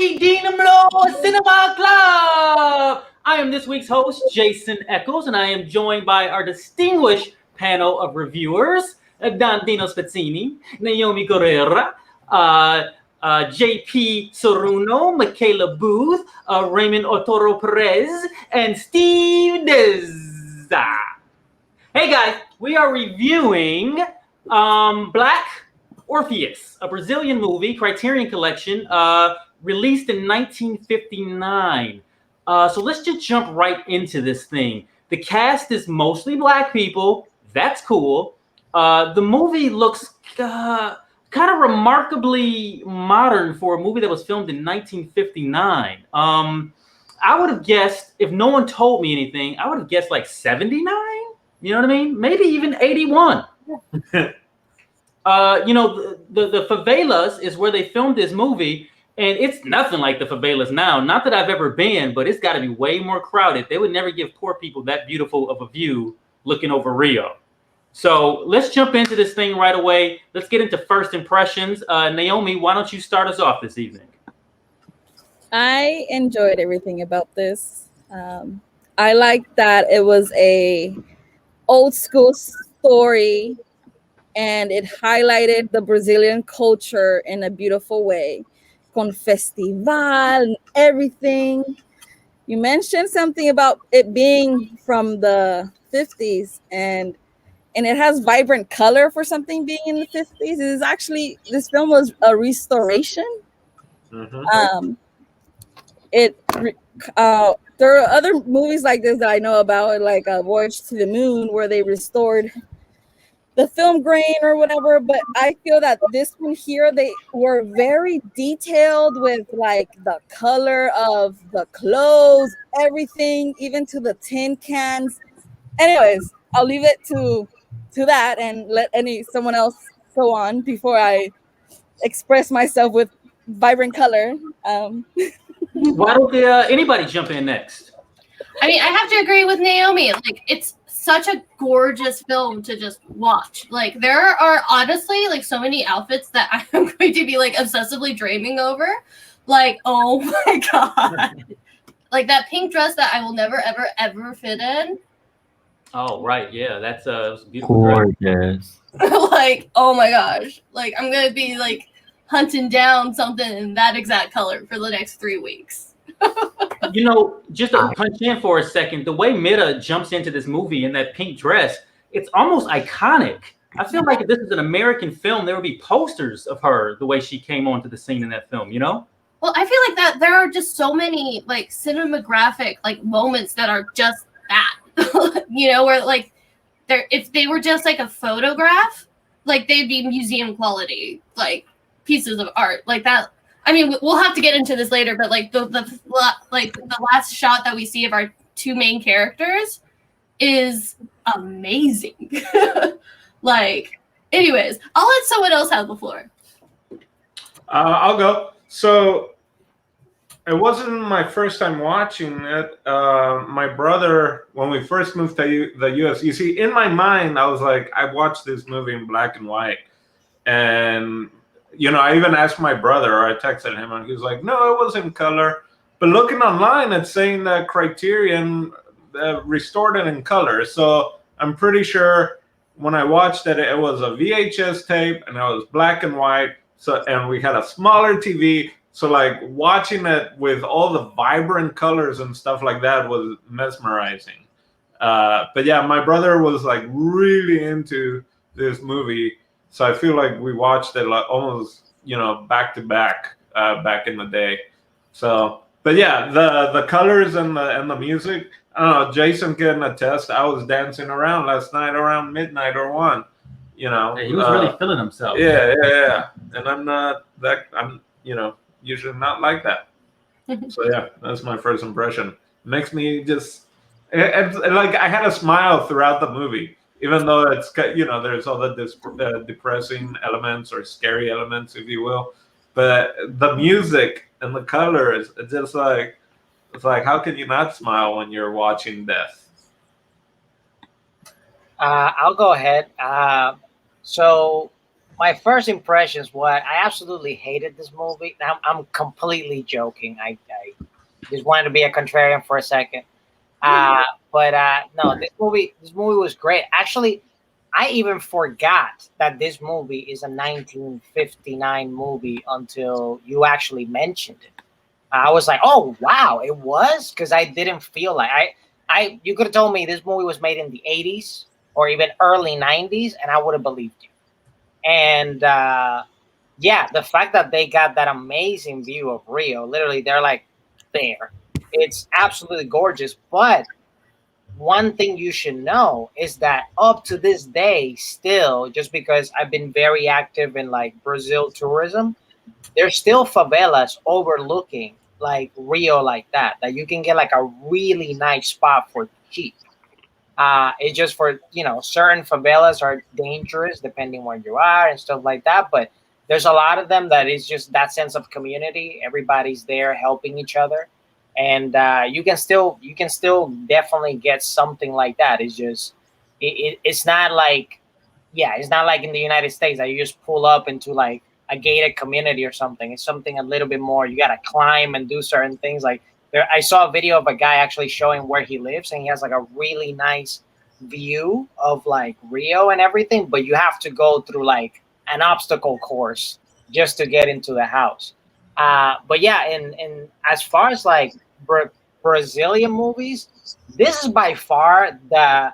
Dimelo Cinema Club! I am this week's host, Jason Eccles, and I am joined by our distinguished panel of reviewers, Dantino Spezzini, Naomi Guerrera, JP Soruno, Michaela Booth, Raymond Otoro Perez, and Steve Deza. Hey guys, we are reviewing Black Orpheus, a Brazilian movie, Criterion Collection, released in 1959. So let's just jump right into this thing. The cast is mostly Black people. That's cool. The movie looks kind of remarkably modern for a movie that was filmed in 1959. I would have guessed, if no one told me anything, I would have guessed like 79. You know what I mean? Maybe even 81. The favelas is where they filmed this movie, and it's nothing like the favelas now. Not that I've ever been, but it's got to be way more crowded. They would never give poor people that beautiful of a view looking over Rio. So let's jump into this thing right away. Let's get into first impressions. Naomi, why don't you start us off this evening? I enjoyed everything about this. I liked that it was a old school story, and it highlighted the Brazilian culture in a beautiful way, con festival and everything. You mentioned something about it being from the 50s, and it has vibrant color for something being in the 50s. It is actually, this film was a restoration. Mm-hmm. There are other movies like this that I know about, like Voyage to the Moon, where they restored the film grain or whatever, but I feel that this one here, they were very detailed with like the color of the clothes, everything, even to the tin cans. Anyways, I'll leave it to that and let someone else go on before I express myself with vibrant color. Why don't anybody jump in next? I mean, I have to agree with Naomi. Like, it's such a gorgeous film to just watch. Like, there are honestly like so many outfits that I'm going to be like obsessively dreaming over. Like, oh my god, like that pink dress that I will never ever ever fit in. Oh right, yeah, that's a beautiful dress. Like, oh my gosh, like I'm gonna be like hunting down something in that exact color for the next 3 weeks. Just to punch in for a second, the way Mita jumps into this movie in that pink dress, it's almost iconic. I feel like if this is an American film, there would be posters of her the way she came onto the scene in that film, Well, I feel like that there are just so many like cinematographic like moments that are just that, where like if they were just like a photograph, like they'd be museum quality, like pieces of art like that. I mean, we'll have to get into this later, but like the last shot that we see of our two main characters is amazing. Like, anyways, I'll let someone else have the floor. I'll go. So it wasn't my first time watching it. My brother, when we first moved to the U.S., you see, in my mind, I was like, I watched this movie in black and white, and I even asked my brother, or I texted him, and he was like, no, it was in color. But looking online, it's saying that Criterion restored it in color. So I'm pretty sure when I watched it, it was a VHS tape, and it was black and white. And we had a smaller TV. So like watching it with all the vibrant colors and stuff like that was mesmerizing. But yeah, my brother was like really into this movie. So I feel like we watched it like almost, back to back back in the day. So, but yeah, the colors and the music. I don't know. Jason can attest. I was dancing around last night around midnight or 1. Yeah, he was really feeling himself. Yeah. And I'm not that. I'm usually not like that. So yeah, that's my first impression. Makes me just like I had a smile throughout the movie. Even though it's there's all the depressing elements or scary elements, if you will, but the music and the colors, it's just like how can you not smile when you're watching death? I'll go ahead. So my first impressions, what I absolutely hated this movie. I'm completely joking. I just wanted to be a contrarian for a second. But no, this movie was great. Actually, I even forgot that this movie is a 1959 movie until you actually mentioned it. I was like, oh wow, it was, because I didn't feel like I you could have told me this movie was made in the 80s or even early 90s, and I would have believed you. And yeah, the fact that they got that amazing view of Rio, literally, they're like there. It's absolutely gorgeous. But one thing you should know is that up to this day, still, just because I've been very active in like Brazil tourism, there's still favelas overlooking like Rio like that you can get like a really nice spot for cheap. It's just for, certain favelas are dangerous depending where you are and stuff like that. But there's a lot of them that is just that sense of community. Everybody's there helping each other. And you can still definitely get something like that. It's just, it's not like, it's not like in the United States that you just pull up into like a gated community or something. It's something a little bit more, you got to climb and do certain things. Like I saw a video of a guy actually showing where he lives, and he has like a really nice view of like Rio and everything, but you have to go through like an obstacle course just to get into the house. But yeah, and as far as like Brazilian movies, this is by far the,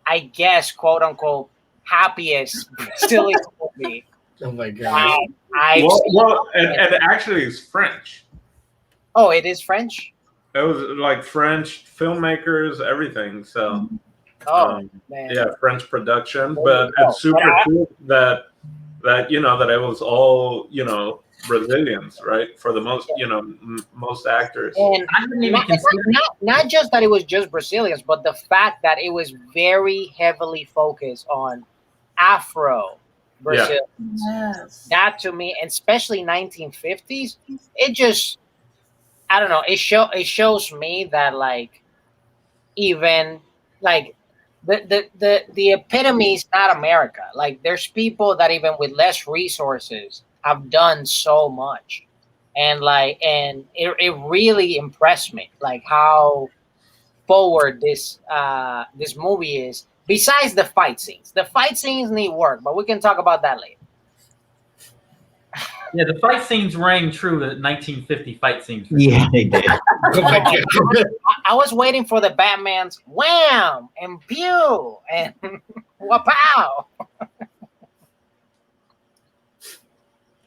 I guess, quote unquote, happiest Brazilian movie. Oh my god! And actually, it's French. Oh, it is French. It was like French filmmakers, everything. So, man. Yeah, French production, but it's super cool that that it was all Brazilians, right? For the most most actors. And not just that it was just Brazilians, but the fact that it was very heavily focused on Afro Brazilians. Yes. That to me, and especially 1950s, it just, I don't know. It shows me that like even like the epitome is not America. Like there's people that even with less resources have done so much, and it really impressed me like how forward this movie is. Besides the fight scenes need work, but we can talk about that later. Yeah, the fight scenes rang true to 1950 fight scenes. Yeah, they did. Oh my god! I was waiting for the Batman's wham and pew and wapow.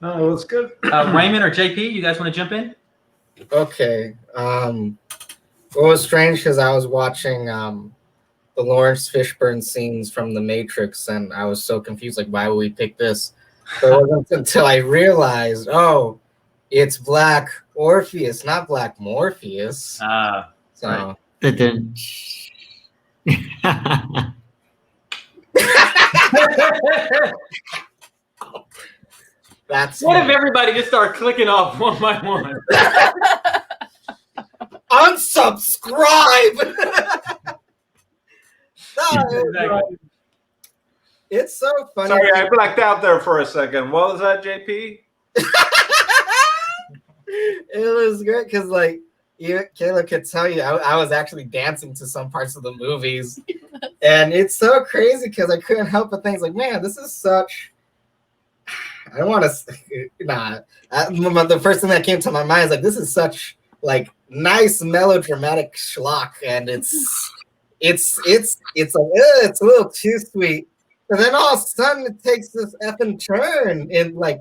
No, it was good. Raymond or JP, you guys want to jump in? Okay. It was strange because I was watching the Lawrence Fishburne scenes from The Matrix, and I was so confused. Like, why would we pick this? But it wasn't until I realized, oh, it's Black Orpheus, not Black Morpheus. So. Right. That's what if everybody just started clicking off one by one? Unsubscribe. Exactly. It's so funny. Sorry, I blacked out there for a second. What was that, JP? It was great because, like, Kayla could tell you, I was actually dancing to some parts of the movies, and it's so crazy because I couldn't help but think, like, man, this is such. I don't want to. The first thing that came to my mind is like, this is such like nice melodramatic schlock, and it's a little too sweet. And then all of a sudden it takes this effing turn, and like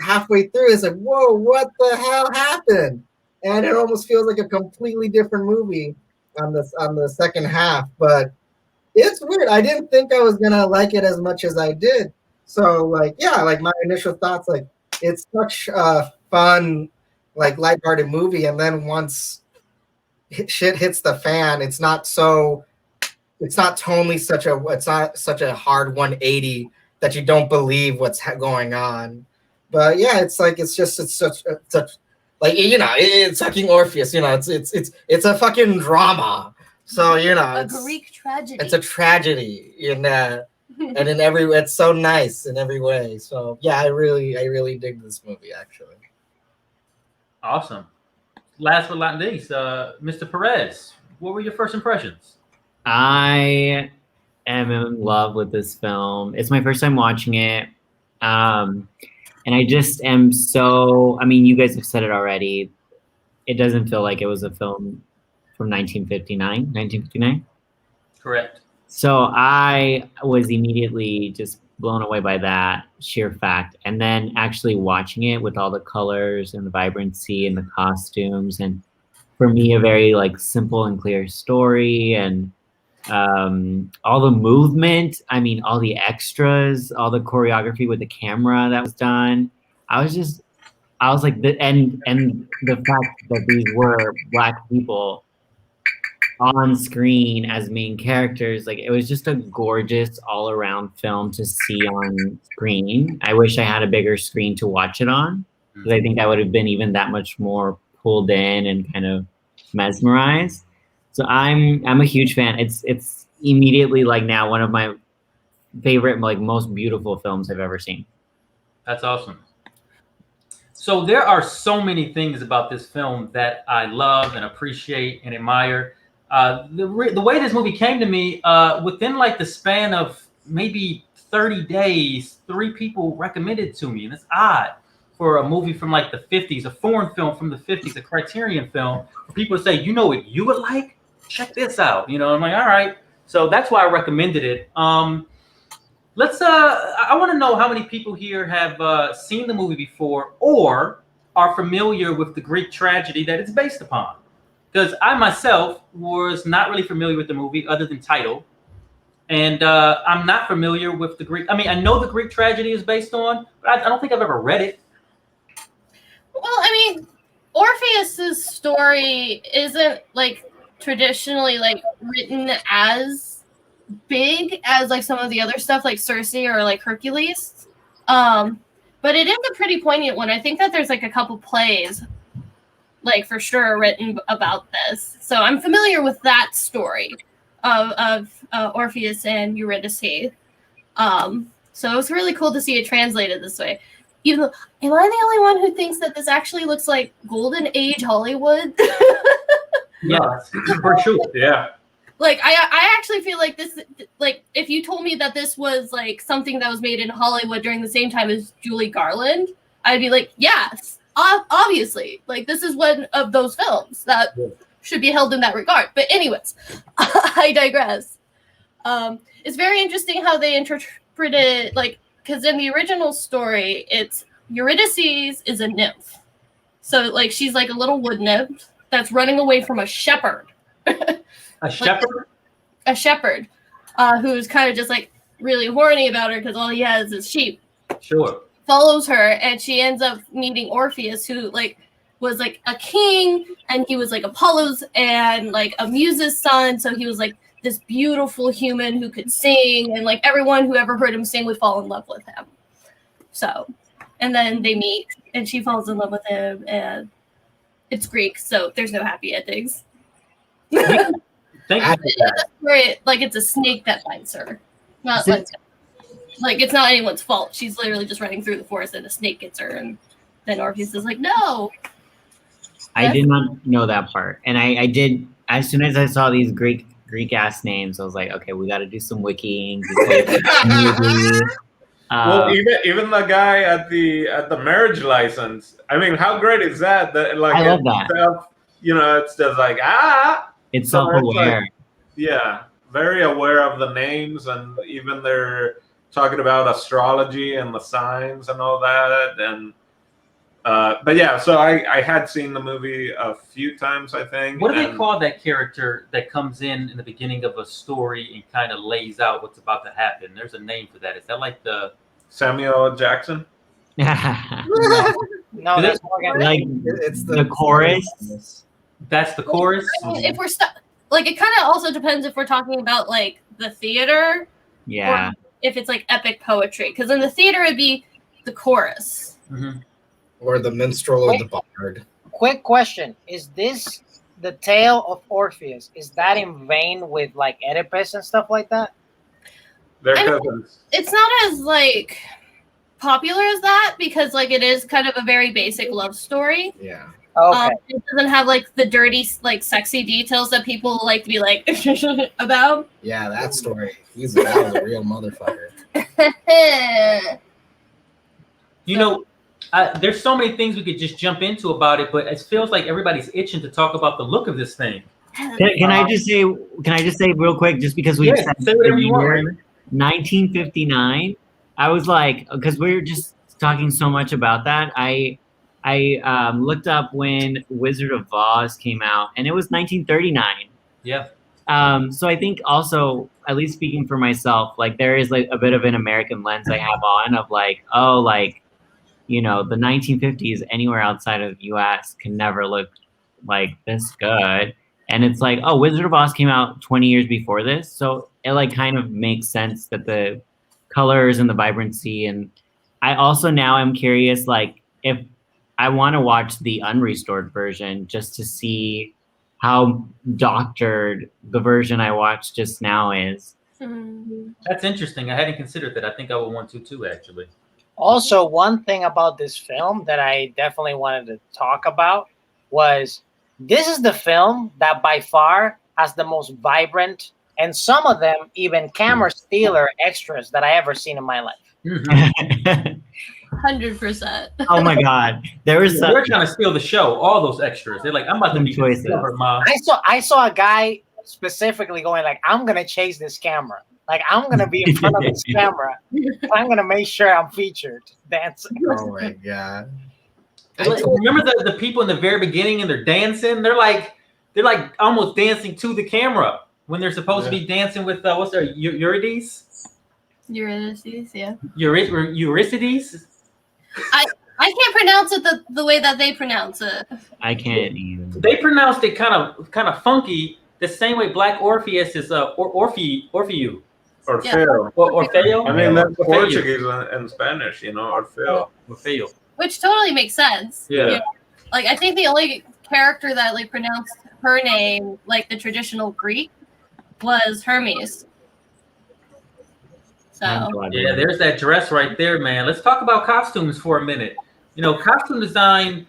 halfway through it's like, whoa, what the hell happened? And it almost feels like a completely different movie on the second half. But it's weird. I didn't think I was gonna like it as much as I did. So like, yeah, like my initial thoughts, like it's such a fun, like lighthearted movie, and then once shit hits the fan, it's not tonally it's not such a hard 180 that you don't believe what's going on. But yeah, it's such like, it's fucking Orpheus, it's a fucking drama. So a Greek tragedy. It's a tragedy, and in every it's so nice in every way. So yeah, I really dig this movie actually. Awesome. Last but not least, Mr. Perez, what were your first impressions? I am in love with this film. It's my first time watching it. And I just am so, I mean, you guys have said it already. It doesn't feel like it was a film from 1959. Correct. So I was immediately just blown away by that sheer fact. And then actually watching it with all the colors and the vibrancy and the costumes. And for me, a very like simple and clear story, and all the movement. I mean, all the extras, all the choreography with the camera that was done. I was like, and the fact that these were Black people on screen as main characters, like it was just a gorgeous all around film to see on screen. I wish I had a bigger screen to watch it on, because I think I would have been even that much more pulled in and kind of mesmerized. So I'm a huge fan. It's immediately like now one of my favorite, like most beautiful films I've ever seen. That's awesome. So there are so many things about this film that I love and appreciate and admire. The way this movie came to me, within like the span of maybe 30 days, 3 people recommended it to me, and it's odd for a movie from like the 50s, a foreign film from the 50s, a Criterion film, for people to say, you know what you would like? Check this out. You know, I'm like, all right. So that's why I recommended it. I want to know how many people here have seen the movie before or are familiar with the Greek tragedy that it's based upon. Because I myself was not really familiar with the movie other than title. And I'm not familiar with the Greek. I mean, I know the Greek tragedy is based on, but I don't think I've ever read it. Well, I mean, Orpheus's story isn't like traditionally like written as big as like some of the other stuff like Circe or like Hercules. But it is a pretty poignant one. I think that there's like a couple plays like for sure written about this. So I'm familiar with that story of Orpheus and Eurydice. So it was really cool to see it translated this way. Even though, am I the only one who thinks that this actually looks like Golden Age Hollywood? Yeah, for sure. Yeah. Like I actually feel like this, like if you told me that this was like something that was made in Hollywood during the same time as Julie Garland, I'd be like, yes, obviously, like this is one of those films that should be held in that regard. But anyways, I digress. It's very interesting how they interpreted, like, because in the original story, it's Eurydice is a nymph. So like she's like a little wood nymph that's running away from a shepherd. A shepherd? A shepherd who's kind of just like really horny about her because all he has is sheep. Sure. Follows her, and she ends up meeting Orpheus, who like was like a king, and he was like Apollo's and like a muse's son. So he was like this beautiful human who could sing, and like everyone who ever heard him sing would fall in love with him. So, and then they meet, and she falls in love with him, and it's Greek, so there's no happy endings. Thank you. Like it's a snake that finds her, not like it's not anyone's fault. She's literally just running through the forest, and a snake gets her, and then Orpheus is like, "No." I did not know that part, and I did as soon as I saw these Greek ass names. I was like, okay, we got to do some wikiing. Well, even the guy at the marriage license. I mean, how great is that? That like I love that. Itself, you know, it's just like It's so self-aware. Like, yeah, very aware of the names, and even they're talking about astrology and the signs and all that. And but yeah, so I had seen the movie a few times, I think. What do they call that character that comes in the beginning of a story and kind of lays out what's about to happen? There's a name for that. Is that like the Samuel Jackson? No, that's like It's the chorus. That's the chorus? I mean, if we're stuck, like it kind of also depends if we're talking about like the theater, Yeah. or if it's like epic poetry. Because in the theater, it'd be the chorus. Mm-hmm. Or the minstrel or the bard. Quick question: is this the tale of Orpheus? Is that in vein with like Oedipus and stuff like that? They're I mean, cousins. it's not as like popular as that because like it is kind of a very basic love story. Yeah. Okay. It doesn't have like the dirty, like sexy details that people like to be like about. Yeah, that story. That was a real motherfucker. You know, there's so many things we could just jump into about it, but it feels like everybody's itching to talk about the look of this thing. Can I just say real quick, just because we Yes, said say whatever you want, year, Raymond. 1959, I was like, because we were just talking so much about that, I looked up when Wizard of Oz came out, and it was 1939. Yeah. So I think also, at least speaking for myself, like there is like a bit of an American lens I have on of like, oh, like, you know, the 1950s anywhere outside of the US can never look like this good. And it's like, oh, Wizard of Oz came out 20 years before this. So it like kind of makes sense that the colors and the vibrancy. And I also now am curious, like, if I want to watch the unrestored version just to see how doctored the version I watched just now is. That's interesting. I hadn't considered that. I think I would want to too, actually. Also, one thing about this film that I definitely wanted to talk about was this is the film that by far has the most vibrant and some of them even camera stealer extras that I ever seen in my life. 100%. Oh my God. There was They're trying to steal the show, all those extras. They're like, I'm about to be Choices. discovered, Mom. I saw a guy specifically going like, I'm gonna chase this camera. Like I'm gonna be in front of this camera. I'm gonna make sure I'm featured dancing. Oh my God. Remember the people in the very beginning and they're dancing? They're like almost dancing to the camera when they're supposed to be dancing with what's their Eurydice? Eurydice, yeah. Euridice? I can't pronounce it the way that they pronounce it. I can't even. They pronounced it kind of funky, the same way Black Orpheus is Orfeu. Orfeo. Orfeo? I mean, that's Orfeu. Portuguese and Spanish, you know, Orfeo. Orfeo. Which totally makes sense. Yeah. You know? Like I think the only character that like pronounced her name like the traditional Greek was Hermes. So Yeah, there's that dress right there, man. Let's talk about costumes for a minute. You know, costume design,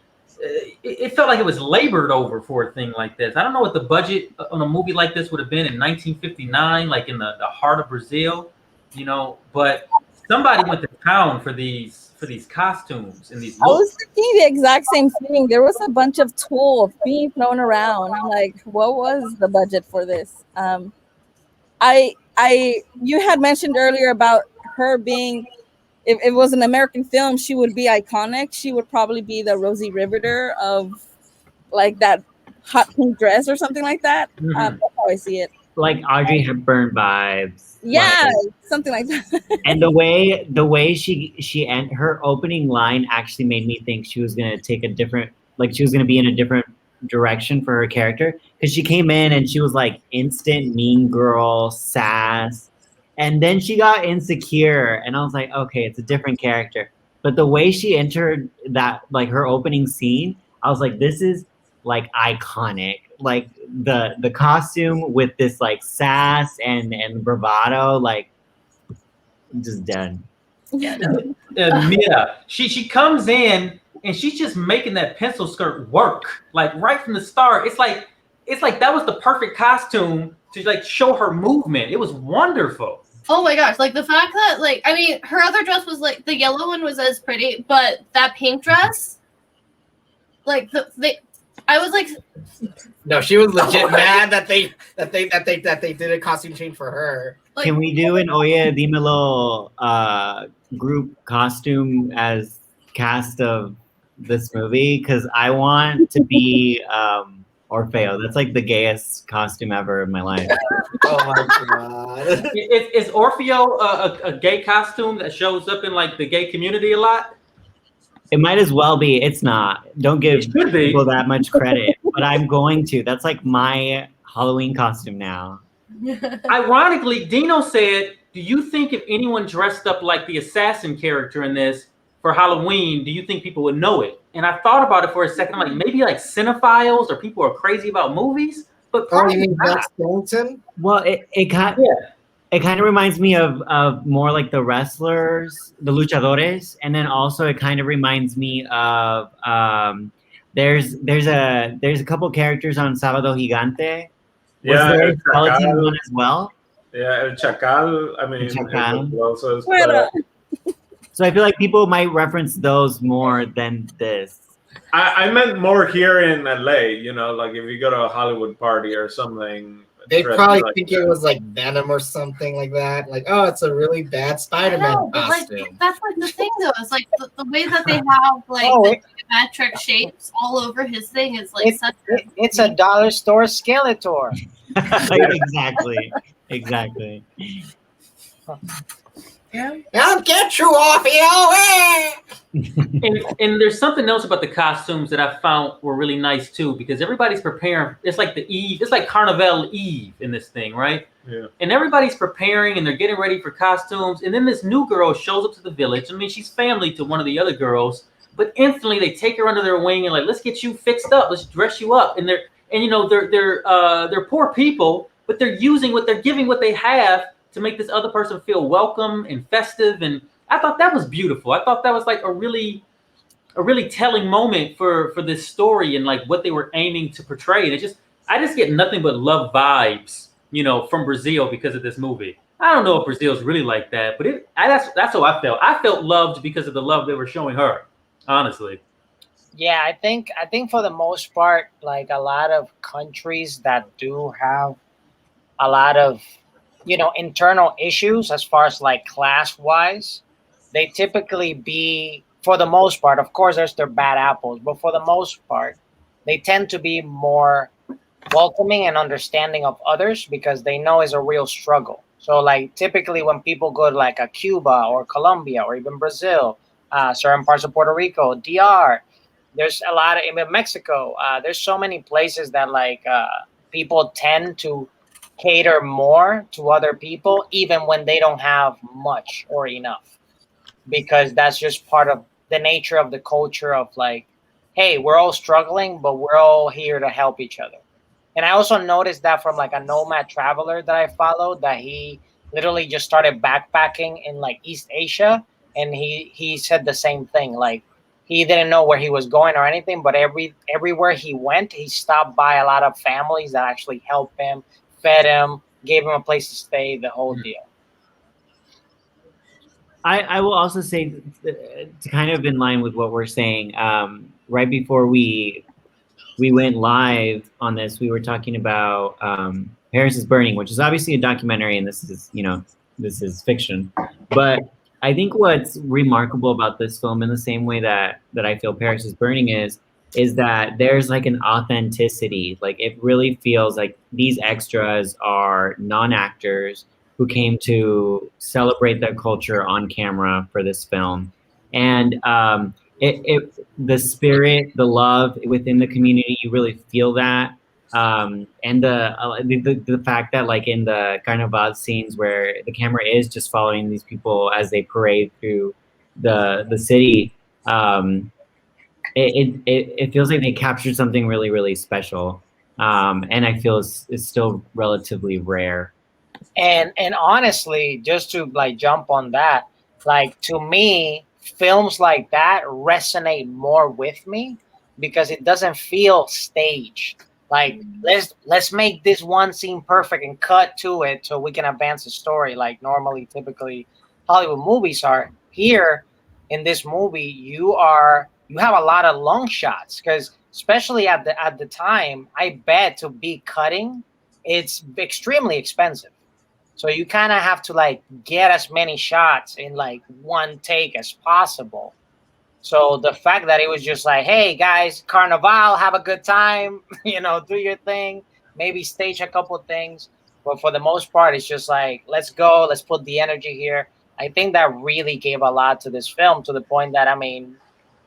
it felt like it was labored over for a thing like this. I don't know what the budget on a movie like this would have been in 1959, like in the heart of Brazil, you know, but somebody went to town for these costumes and these I looks. was thinking the exact same thing. There was a bunch of tools being thrown around. I'm like, what was the budget for this? You had mentioned earlier about her being, if it was an American film, she would be iconic. She would probably be the Rosie Riveter of like that hot pink dress or something like that. That's how I see it. Like Audrey Hepburn vibes. Yeah, Like, something like that. and the way she and her opening line actually made me think she was gonna take a different, like she was gonna be in a different direction for her character, because she came in and she was like instant mean girl sass, and then she got insecure, and I was like, okay, it's a different character. But the way she entered that, like her opening scene, I was like, this is like iconic. Like the costume with this like sass and bravado, like just dead. yeah, no. Mia, she comes in and she's just making that pencil skirt work, like right from the start. It's like that was the perfect costume to like show her movement. It was wonderful. Oh my gosh, like the fact that like I mean her other dress was like the yellow one was as pretty, but that pink dress, like I was like, No, she was legit mad that they did a costume change for her. like Can we do an Oye Dimelo group costume as cast of this movie? Because I want to be Orfeo. That's like the gayest costume ever in my life. Oh my God. Is Orfeo a gay costume that shows up in like the gay community a lot? It might as well be. It's not. Don't give It should be. people that much credit, but I'm going to. That's like my Halloween costume now. Ironically, Dino said, do you think if anyone dressed up like the assassin character in this for Halloween, do you think people would know it? And I thought about it for a second. I'm like, maybe like cinephiles or people who are crazy about movies, but Oh, you probably mean not. Jack Skellington? Well, it it kind of reminds me of more like the wrestlers, the luchadores, and then also it kind of reminds me of there's a couple characters on Sábado Gigante. Was Yeah, there El a skeleton Chacal. one as well? Yeah, El Chacal. I mean, Chacal. is the closest. Fuera. So I feel like people might reference those more than this. I meant more here in LA. You know, like if you go to a Hollywood party or something. They dressed probably like think that. it was like Venom or something like that. Like, oh, it's a really bad I Spider-Man know, but like costume. that's like the thing though. It's like the way that they have like Oh, the geometric shapes all over his thing is like It's a dollar store Skeletor. Exactly. I'll get you, Orfeo! And there's something else about the costumes that I found were really nice too, because everybody's preparing. It's like the Eve. It's like Carnival Eve in this thing, right? Yeah. And everybody's preparing and they're getting ready for costumes. And then this new girl shows up to the village. I mean, she's family to one of the other girls, but instantly they take her under their wing and like, let's get you fixed up. Let's dress you up. And they're poor people, but they're giving what they have to make this other person feel welcome and festive. And I thought that was beautiful. I thought that was like a really telling moment for this story and like what they were aiming to portray. And I just get nothing but love vibes, from Brazil because of this movie. I don't know if Brazil's really like that, but that's how I felt. I felt loved because of the love they were showing her, honestly. Yeah, I think for the most part, like a lot of countries that do have a lot of internal issues as far as like class wise, they typically be, for the most part, of course there's their bad apples, but for the most part they tend to be more welcoming and understanding of others because they know it's a real struggle. So like typically when people go to like a Cuba or Colombia or even Brazil, certain parts of Puerto Rico, DR, there's a lot of, even Mexico, there's so many places that like people tend to cater more to other people even when they don't have much or enough, because that's just part of the nature of the culture of like, hey, we're all struggling but we're all here to help each other. And I also noticed that from like a nomad traveler that I followed, that he literally just started backpacking in like East Asia, and he said the same thing. Like he didn't know where he was going or anything, but everywhere he went, he stopped by a lot of families that actually helped him, fed him, gave him a place to stay, the whole deal. I will also say, to kind of in line with what we're saying, right before we went live on this, we were talking about Paris is Burning, which is obviously a documentary, and this is fiction. But I think what's remarkable about this film, in the same way that I feel Paris is Burning is that there's like an authenticity. Like it really feels like these extras are non-actors who came to celebrate their culture on camera for this film. And the spirit, the love within the community, you really feel that. And the fact that like in the Carnival scenes where the camera is just following these people as they parade through the city, it feels like they captured something really, really special. And I feel it's still relatively rare. And honestly, just to like jump on that, like to me, films like that resonate more with me because it doesn't feel staged. Like let's make this one scene perfect and cut to it so we can advance the story like normally typically Hollywood movies are. Here in this movie, you have a lot of long shots, because especially at the time, I bet to be cutting, it's extremely expensive. So you kind of have to like get as many shots in like one take as possible. So the fact that it was just like, hey guys, Carnival, have a good time, do your thing, maybe stage a couple things. But for the most part, it's just like, let's go, let's put the energy here. I think that really gave a lot to this film, to the point that, I mean,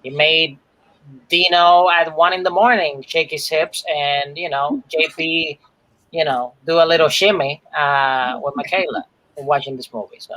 it made Dino at 1 a.m. shake his hips, and, JP, do a little shimmy with Michaela watching this movie. So,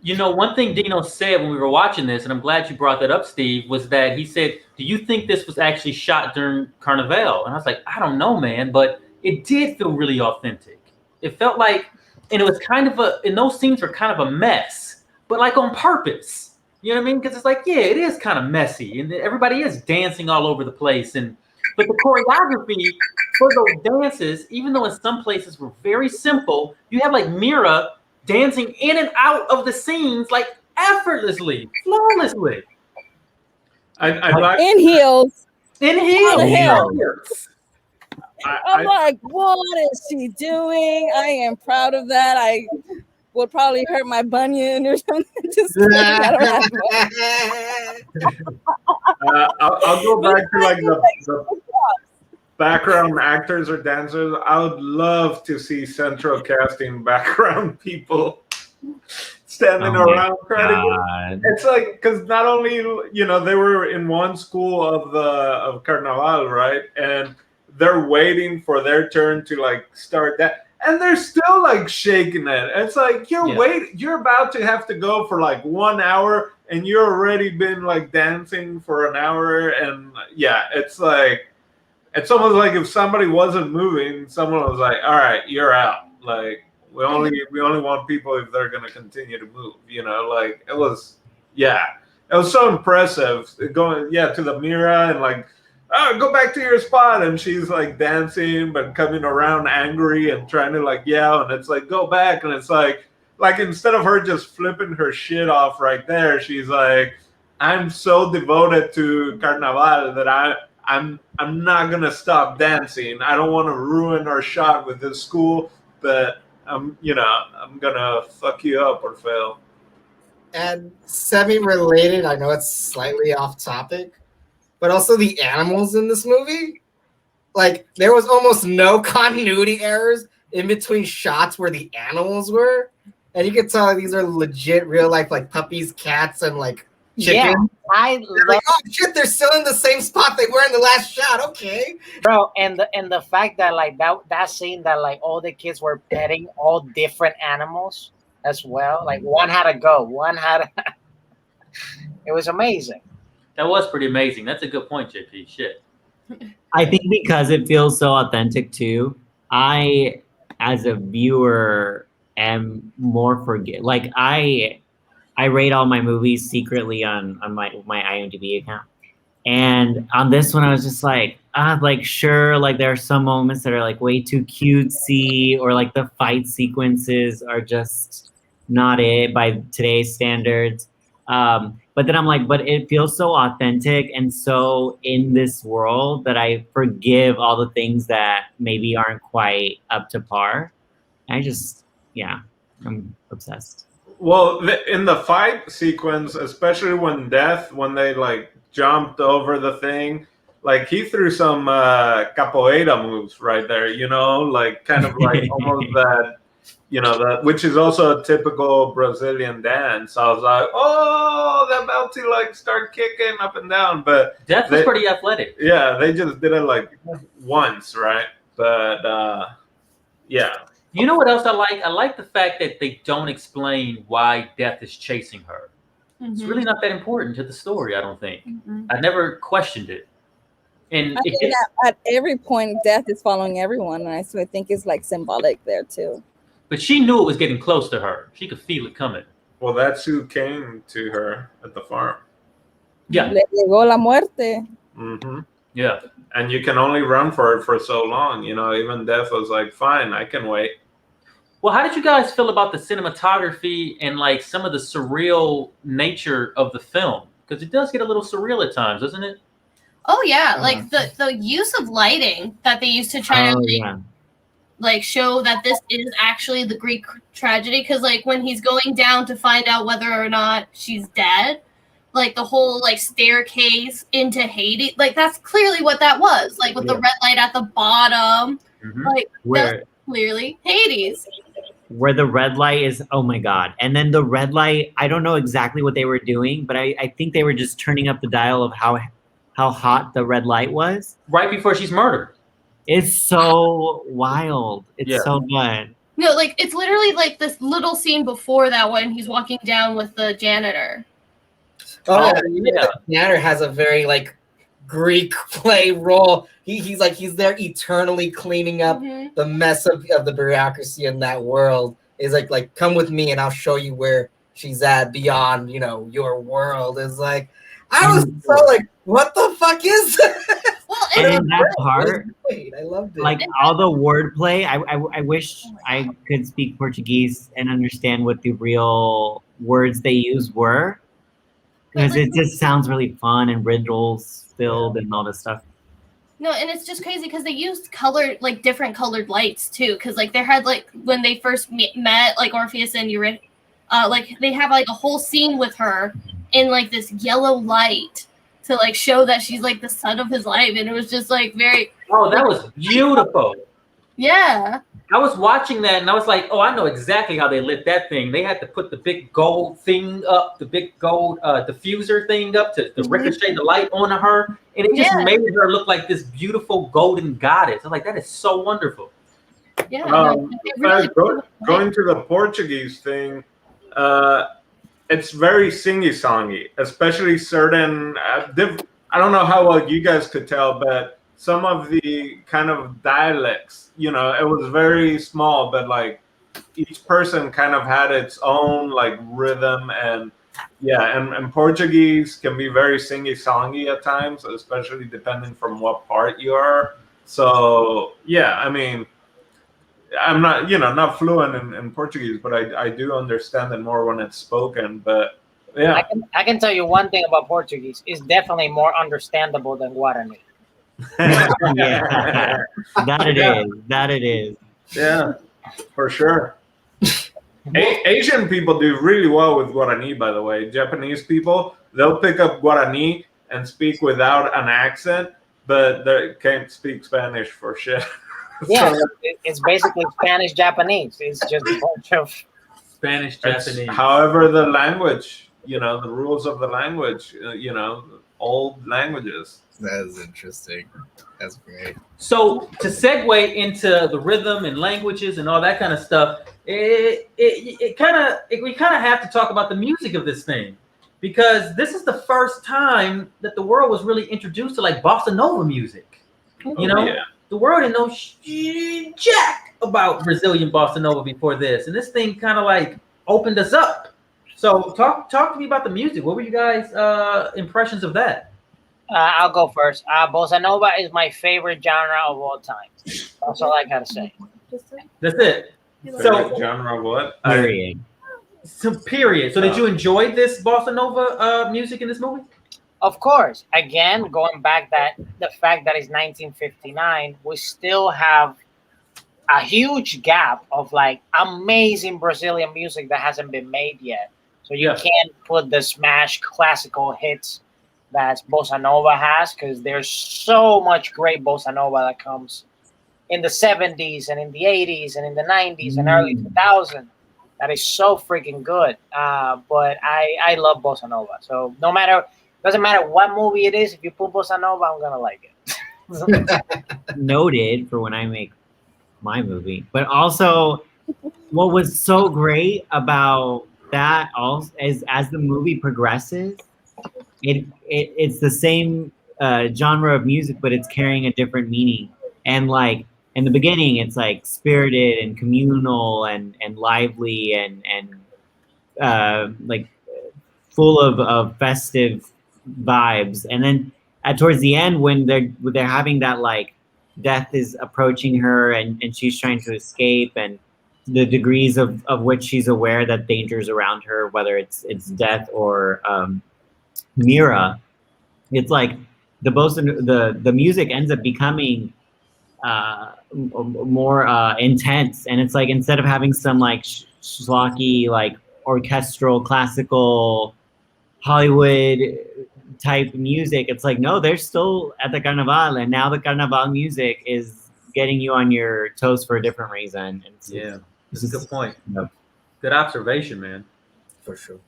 yeah. One thing Dino said when we were watching this, and I'm glad you brought that up, Steve, was that he said, do you think this was actually shot during Carnival? And I was like, I don't know, man, but it did feel really authentic. It felt like and it was kind of and those scenes were kind of a mess, but like on purpose. You know what I mean? Because it's like, yeah, it is kind of messy, and everybody is dancing all over the place, but the choreography for those dances, even though in some places were very simple, you have like Mira dancing in and out of the scenes like effortlessly, flawlessly. I like In heels. In On a hill. heels. I'm like, what is she doing? I am proud of that. I would probably hurt my bunion or something. Just kidding. I don't have I'll go back to like the background actors or dancers. I would love to see central casting background people standing around trying to. It's like, because not only they were in one school of Carnaval, right, and they're waiting for their turn to like start that, and they're still like shaking it. It's like you're about to have to go for like 1 hour, and you're already been like dancing for an hour, and it's like. It's almost like if somebody wasn't moving, someone was like, "All right, you're out." Like we only want people if they're gonna continue to move. Like it was so impressive going to the Mira and like, "Oh, go back to your spot," and she's like dancing but coming around angry and trying to like yell, and it's like, "Go back," and it's like instead of her just flipping her shit off right there, she's like, "I'm so devoted to Carnaval that I'm not gonna stop dancing. I don't want to ruin our shot with this school, but I'm gonna fuck you up, Orfeo." And semi-related, I know it's slightly off topic, but also the animals in this movie. Like there was almost no continuity errors in between shots where the animals were, and you could tell these are legit, real life, like puppies, cats, and like chickens. Yeah, I love. Oh shit! They're still in the same spot they were in the last shot. Okay, bro, and the fact that like that scene that like all the kids were petting all different animals as well. Like one had to go, one had. It was amazing. That was pretty amazing. That's a good point, JP. Shit. I think because it feels so authentic too. I, as a viewer, am more forget. Like I rate all my movies secretly on my IMDb account, and on this one I was just like, sure, like there are some moments that are like way too cutesy, or like the fight sequences are just not it by today's standards. But then I'm like, but it feels so authentic and so in this world that I forgive all the things that maybe aren't quite up to par. I'm obsessed. Well, in the fight sequence, especially when they like jumped over the thing, like he threw some capoeira moves right there, like kind of like almost that, that, which is also a typical Brazilian dance. I was like, oh, they're about to like start kicking up and down, but Death was pretty athletic. Yeah, they just did it like once, right? But yeah. You know what else I like? I like the fact that they don't explain why Death is chasing her. Mm-hmm. It's really not that important to the story, I don't think. Mm-hmm. I never questioned it. And I think at every point, Death is following everyone, and I think it's like symbolic there too. But she knew it was getting close to her. She could feel it coming. Well, that's who came to her at the farm. Yeah. Le llegó la muerte. Mm-hmm. Yeah. And you can only run for it for so long. Even Death was like, fine, I can wait. Well, how did you guys feel about the cinematography and like some of the surreal nature of the film? Because it does get a little surreal at times, doesn't it? Oh yeah, like the use of lighting that they used to try to like show that this is actually the Greek tragedy. Because like when he's going down to find out whether or not she's dead, like the whole like staircase into Hades, like that's clearly what that was. Like with the red light at the bottom, like that's clearly Hades. Where the red light is, oh my God. And then the red light, I don't know exactly what they were doing, but I think they were just turning up the dial of how hot the red light was. Right before she's murdered. It's so wild. It's so good. No, like it's literally like this little scene before that when he's walking down with the janitor. Oh yeah. The janitor has a very like Greek play role. He's there eternally cleaning up the mess of the bureaucracy in that world. is like come with me and I'll show you where she's at beyond, you know, your world. Is like I was so like, what the fuck is that? Well, And and in that part, Great. I loved it. like all the wordplay, I wish I could speak Portuguese and understand what the real words they use were, because it just sounds really fun and riddles filled and all this stuff. no, and it's just crazy because they used colored, like different colored lights too. Because like they had like when they first met, like Orpheus and Eurydice, like they have like a whole scene with her in like this yellow light to like show that she's like the sun of his life, and it was just like very. Oh, that was beautiful. Yeah. I was watching that and I was like, oh, I know exactly how they lit that thing. They had to put the big gold thing up, the big gold diffuser thing up to ricochet the light onto her. And it just made her look like this beautiful golden goddess. I'm like, that is so wonderful. Yeah. Going to the Portuguese thing, it's very singy-songy, especially certain, I don't know how well you guys could tell, but some of the kind of dialects, you know, it was very small, but like each person kind of had its own like rhythm, and and Portuguese can be very singy-songy at times, especially depending from what part you are. So yeah, I mean, I'm not, you know, not fluent in Portuguese, but I do understand it more when it's spoken. But yeah, I can tell you one thing about Portuguese: it's definitely more understandable than Guarani. Yeah, that it is. Yeah, for sure. Asian people do really well with Guarani, by the way. Japanese people, they'll pick up Guarani and speak without an accent, but they can't speak Spanish for shit. Yeah, it's basically Spanish Japanese. It's just a bunch of Spanish Japanese. However, the language, you know, the rules of the language, you know, old languages. That is interesting. That's great. So to segue into the rhythm and languages and all that kind of stuff, we kind of have to talk about the music of this thing, because this is the first time that the world was really introduced to like bossa nova music. You know, the world didn't know jack about Brazilian bossa nova before this, and this thing kind of like opened us up. So talk to me about the music. What were you guys' impressions of that? I'll go first. Bossa Nova is my favorite genre of all time. That's all I gotta say. That's it. So genre what? Period. Period. So did you enjoy this bossa nova music in this movie? Of course. Again, going back the fact that it's 1959, we still have a huge gap of like amazing Brazilian music that hasn't been made yet. So you can't put the smash classical hits that bossa nova has, because there's so much great bossa nova that comes in the 70s and in the 80s and in the 90s and early 2000s that is so freaking good. But I love bossa nova. So doesn't matter what movie it is, if you put bossa nova, I'm gonna like it. Noted for when I make my movie. But also, what was so great about that also is as the movie progresses, it's the same genre of music, but it's carrying a different meaning. And like in the beginning, it's like spirited and communal and lively and like full of festive vibes. And then towards the end, when they're having that like death is approaching her and she's trying to escape, and the degrees of which she's aware that danger's around her, whether it's death or Mira, it's like the music ends up becoming more intense, and it's like instead of having some like schlocky like orchestral classical Hollywood type music, it's like no, they're still at the carnaval, and now the carnaval music is getting you on your toes for a different reason. This is a good point. Yep. Good observation, man. For sure.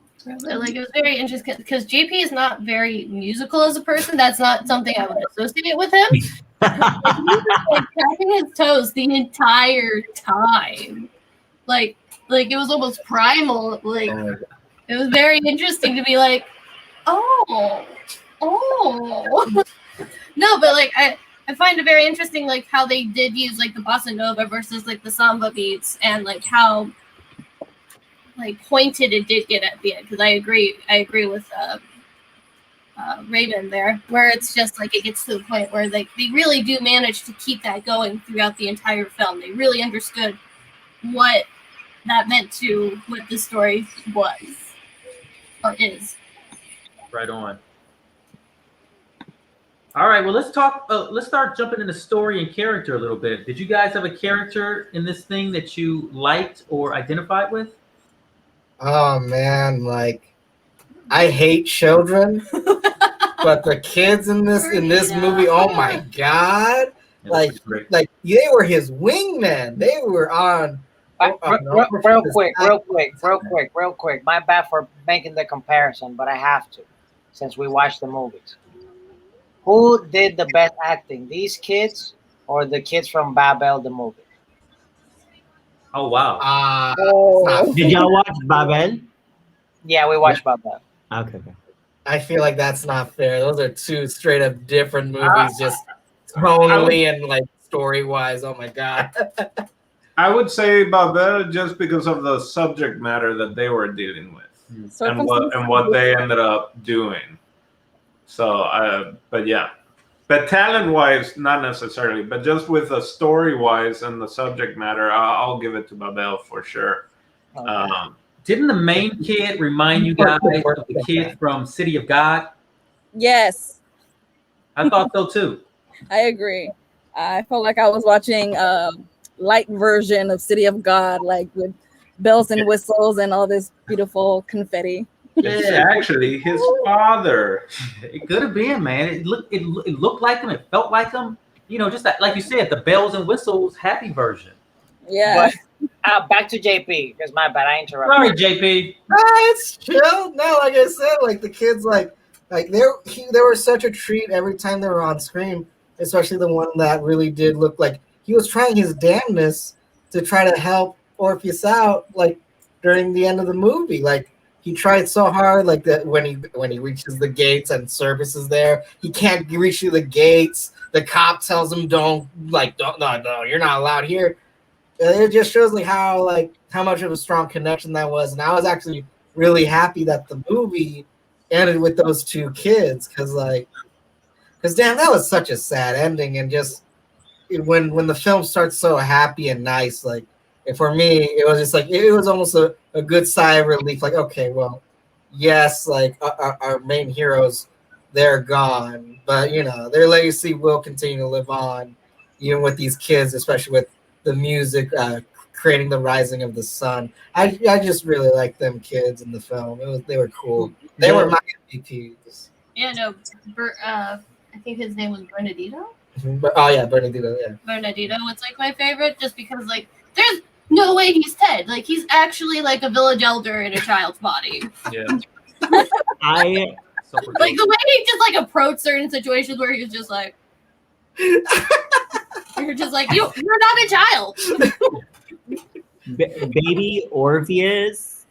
Like it was very interesting because JP is not very musical as a person. That's not something I would associate with him. Like, he was like tapping his toes the entire time. Like it was almost primal. Like it was very interesting to be like, oh. No, but like I find it very interesting like how they did use like the bossa nova versus like the samba beats, and like how like pointed it did get at the end, because I agree with Raven there, where it's just like it gets to the point where like they really do manage to keep that going throughout the entire film. They really understood what that meant to what the story was or is. Right on. All right, well, let's talk. Let's start jumping into story and character a little bit. Did you guys have a character in this thing that you liked or identified with? Oh man, like I hate children, but the kids in this movie, oh my god, like they were his wingmen. They were on. Real quick. My bad for making the comparison, but I have to, since we watched the movies. Who did the best acting? These kids or the kids from Babel, the movie? Oh wow! Did y'all watch Babel? Yeah, we watched Babel. Okay. I feel like that's not fair. Those are two straight up different movies, just tonally and like story wise. Oh my god. I would say Babel just because of the subject matter that they were dealing with and what they ended up doing. So, but yeah, but talent-wise, not necessarily, but just with the story-wise and the subject matter, I'll give it to Babel for sure. Okay. Didn't the main kid remind you guys of the kid from City of God? Yes, I thought so too. I agree. I felt like I was watching a light version of City of God, like with bells and whistles and all this beautiful confetti. It's actually his father. It could have been, man. It looked like him. It felt like him. You know, just that, like you said, the bells and whistles happy version. Yeah. But back to JP, because my bad, I interrupted. Sorry, JP. It's chill. No, like I said, like the kids, like they were such a treat every time they were on screen. Especially the one that really did look like he was trying his damnness to try to help Orpheus out, like during the end of the movie. Like he tried so hard, like that when he reaches the gates and Service is there, he can't reach the gates. The cop tells him, no, you're not allowed here. It just shows like how much of a strong connection that was. And I was actually really happy that the movie ended with those two kids, because damn, that was such a sad ending. And just when the film starts so happy and nice, like for me, it was just like it was almost a good sigh of relief. Like, okay, well, yes, like our main heroes, they're gone, but you know their legacy will continue to live on, even with these kids, especially with the music creating the rising of the sun. I just really like them kids in the film. They were cool. They were my MVPs. Yeah, no, I think his name was Bernardino. Oh yeah, Bernardino. Yeah, Bernardino was like my favorite, just because like there's no way he's Ted. Like he's actually like a village elder in a child's body. Yeah. Like the way he just like approached certain situations where he was just like, you're just like you're not a child. Baby Orpheus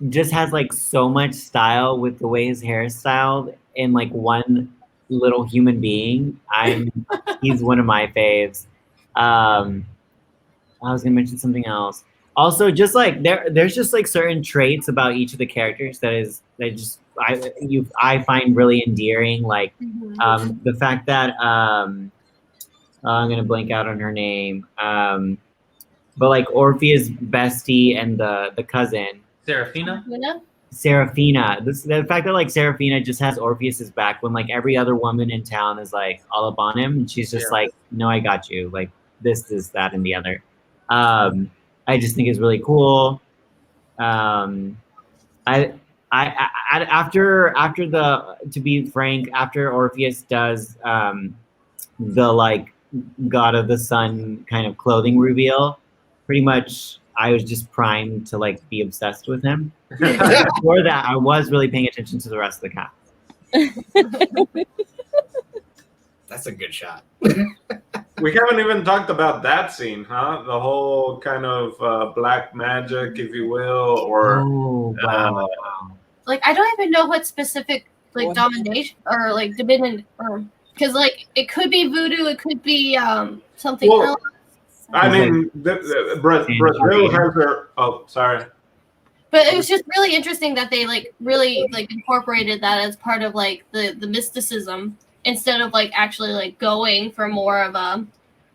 just has like so much style with the way his hair is styled and like one little human being. He's one of my faves. I was gonna mention something else. Also, just like there's just like certain traits about each of the characters I find really endearing. Like the fact that I'm gonna blank out on her name. But like Orpheus' bestie and the cousin Serafina. The fact that like Serafina just has Orpheus's back when like every other woman in town is like all up on him, and she's just like, no, I got you. Like this, that, and the other. I just think is really cool. After to be frank, after Orpheus does the like God of the Sun kind of clothing reveal, pretty much I was just primed to like be obsessed with him. Before that, I was really paying attention to the rest of the cast. That's a good shot. We haven't even talked about that scene, huh? The whole kind of black magic, if you will, or Like I don't even know what specific like domination or like dominion or because like it could be voodoo, it could be something else. I mean, Brazil has her. Oh, sorry. But it was just really interesting that they like really like incorporated that as part of like the mysticism instead of like actually like going for more of a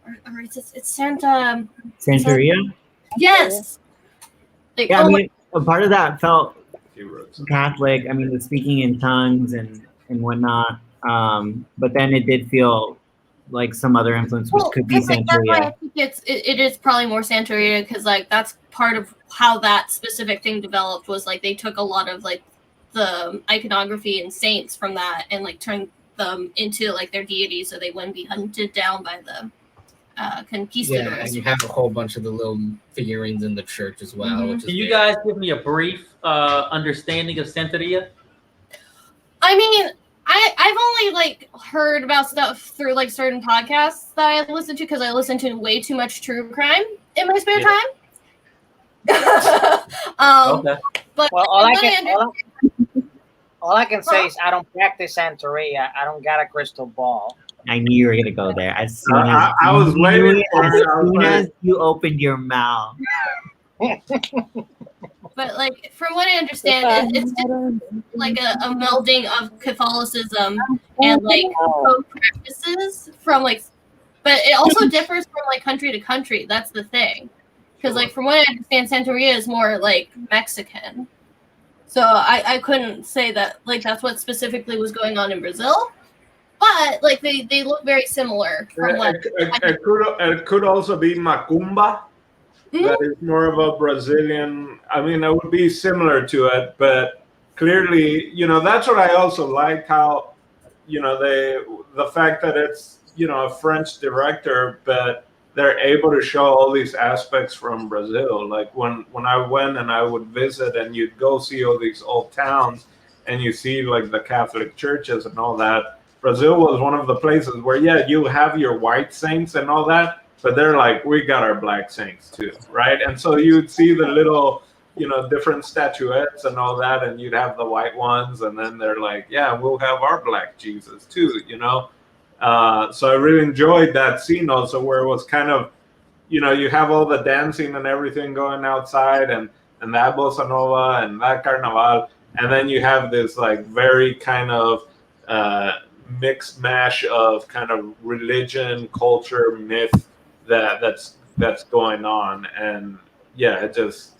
or it's Santa Santeria? Yes. Like, Yeah, I mean, a part of that felt He wrote some- Catholic. I mean, the speaking in tongues and whatnot. But then it did feel like some other influence, which could be 'cause, like, that's why I Santeria. think it is probably more Santeria because like that's part of how that specific thing developed was like they took a lot of like the iconography and saints from that and like turned them into like their deities so they wouldn't be hunted down by the conquistadors. Yeah, and you have a whole bunch of the little figurines in the church as well. Mhm. Which is Can you very- guys give me a brief understanding of Santeria? I mean, I've only like heard about stuff through like certain podcasts that I listen to because I listen to way too much true crime in my spare time. Okay. But Well, all I can say Huh? is I don't practice Santeria. I don't got a crystal ball. I knew you were gonna go there. As soon as I was waiting for as it. I was soon like- as you opened your mouth. but like from what I understand, it's just like a melding of Catholicism and like folk practices from like, but it also differs from like country to country. That's the thing, because like from what I understand, Santeria is more like Mexican. So I couldn't say that like that's what specifically was going on in Brazil, but like they look very similar from what. It could also be Macumba. That is more of a Brazilian. I mean, it would be similar to it, but clearly, that's what I also like. How, the fact that it's a French director, but they're able to show all these aspects from Brazil. Like when I went and I would visit, and you'd go see all these old towns, and you see like the Catholic churches and all that. Brazil was one of the places where you have your white saints and all that. But they're like, we got our black saints too, right? And so you'd see the little, different statuettes and all that, and you'd have the white ones, and then they're like, yeah, we'll have our black Jesus too, So I really enjoyed that scene also, where it was kind of, you have all the dancing and everything going outside, and that bossa nova and that carnaval, and then you have this like very kind of mixed mash of kind of religion, culture, myth. That's going on, and it just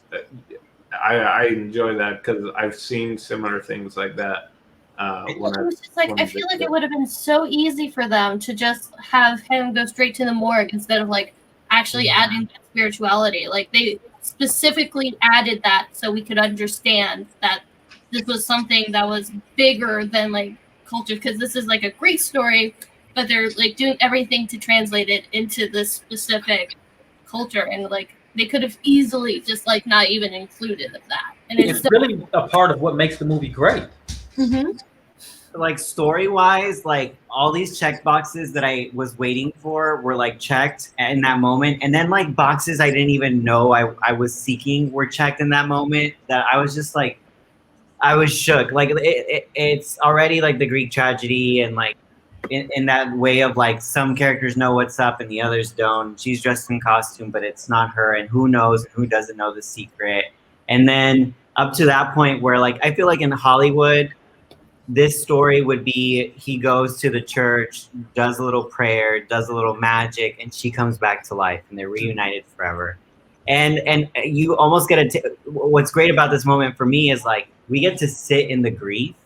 I enjoy that because I've seen similar things like that. It was just like I feel like it would have been so easy for them to just have him go straight to the morgue instead of like actually adding that spirituality. Like they specifically added that so we could understand that this was something that was bigger than like culture, because this is like a Greek story. But they're like doing everything to translate it into this specific culture, and like they could have easily just like not even included of that. And It's really a part of what makes the movie great. Like story-wise, like all these check boxes that I was waiting for were like checked in that moment, and then like boxes I didn't even know I was seeking were checked in that moment. That I was just like, I was shook. Like it's already like the Greek tragedy, and like. In that way of like some characters know what's up and the others don't. She's dressed in costume, but it's not her, and who knows and who doesn't know the secret. And then up to that point where like I feel like in Hollywood, this story would be he goes to the church, does a little prayer, does a little magic, and she comes back to life, and they're reunited forever. And you almost get what's great about this moment for me is like we get to sit in the grief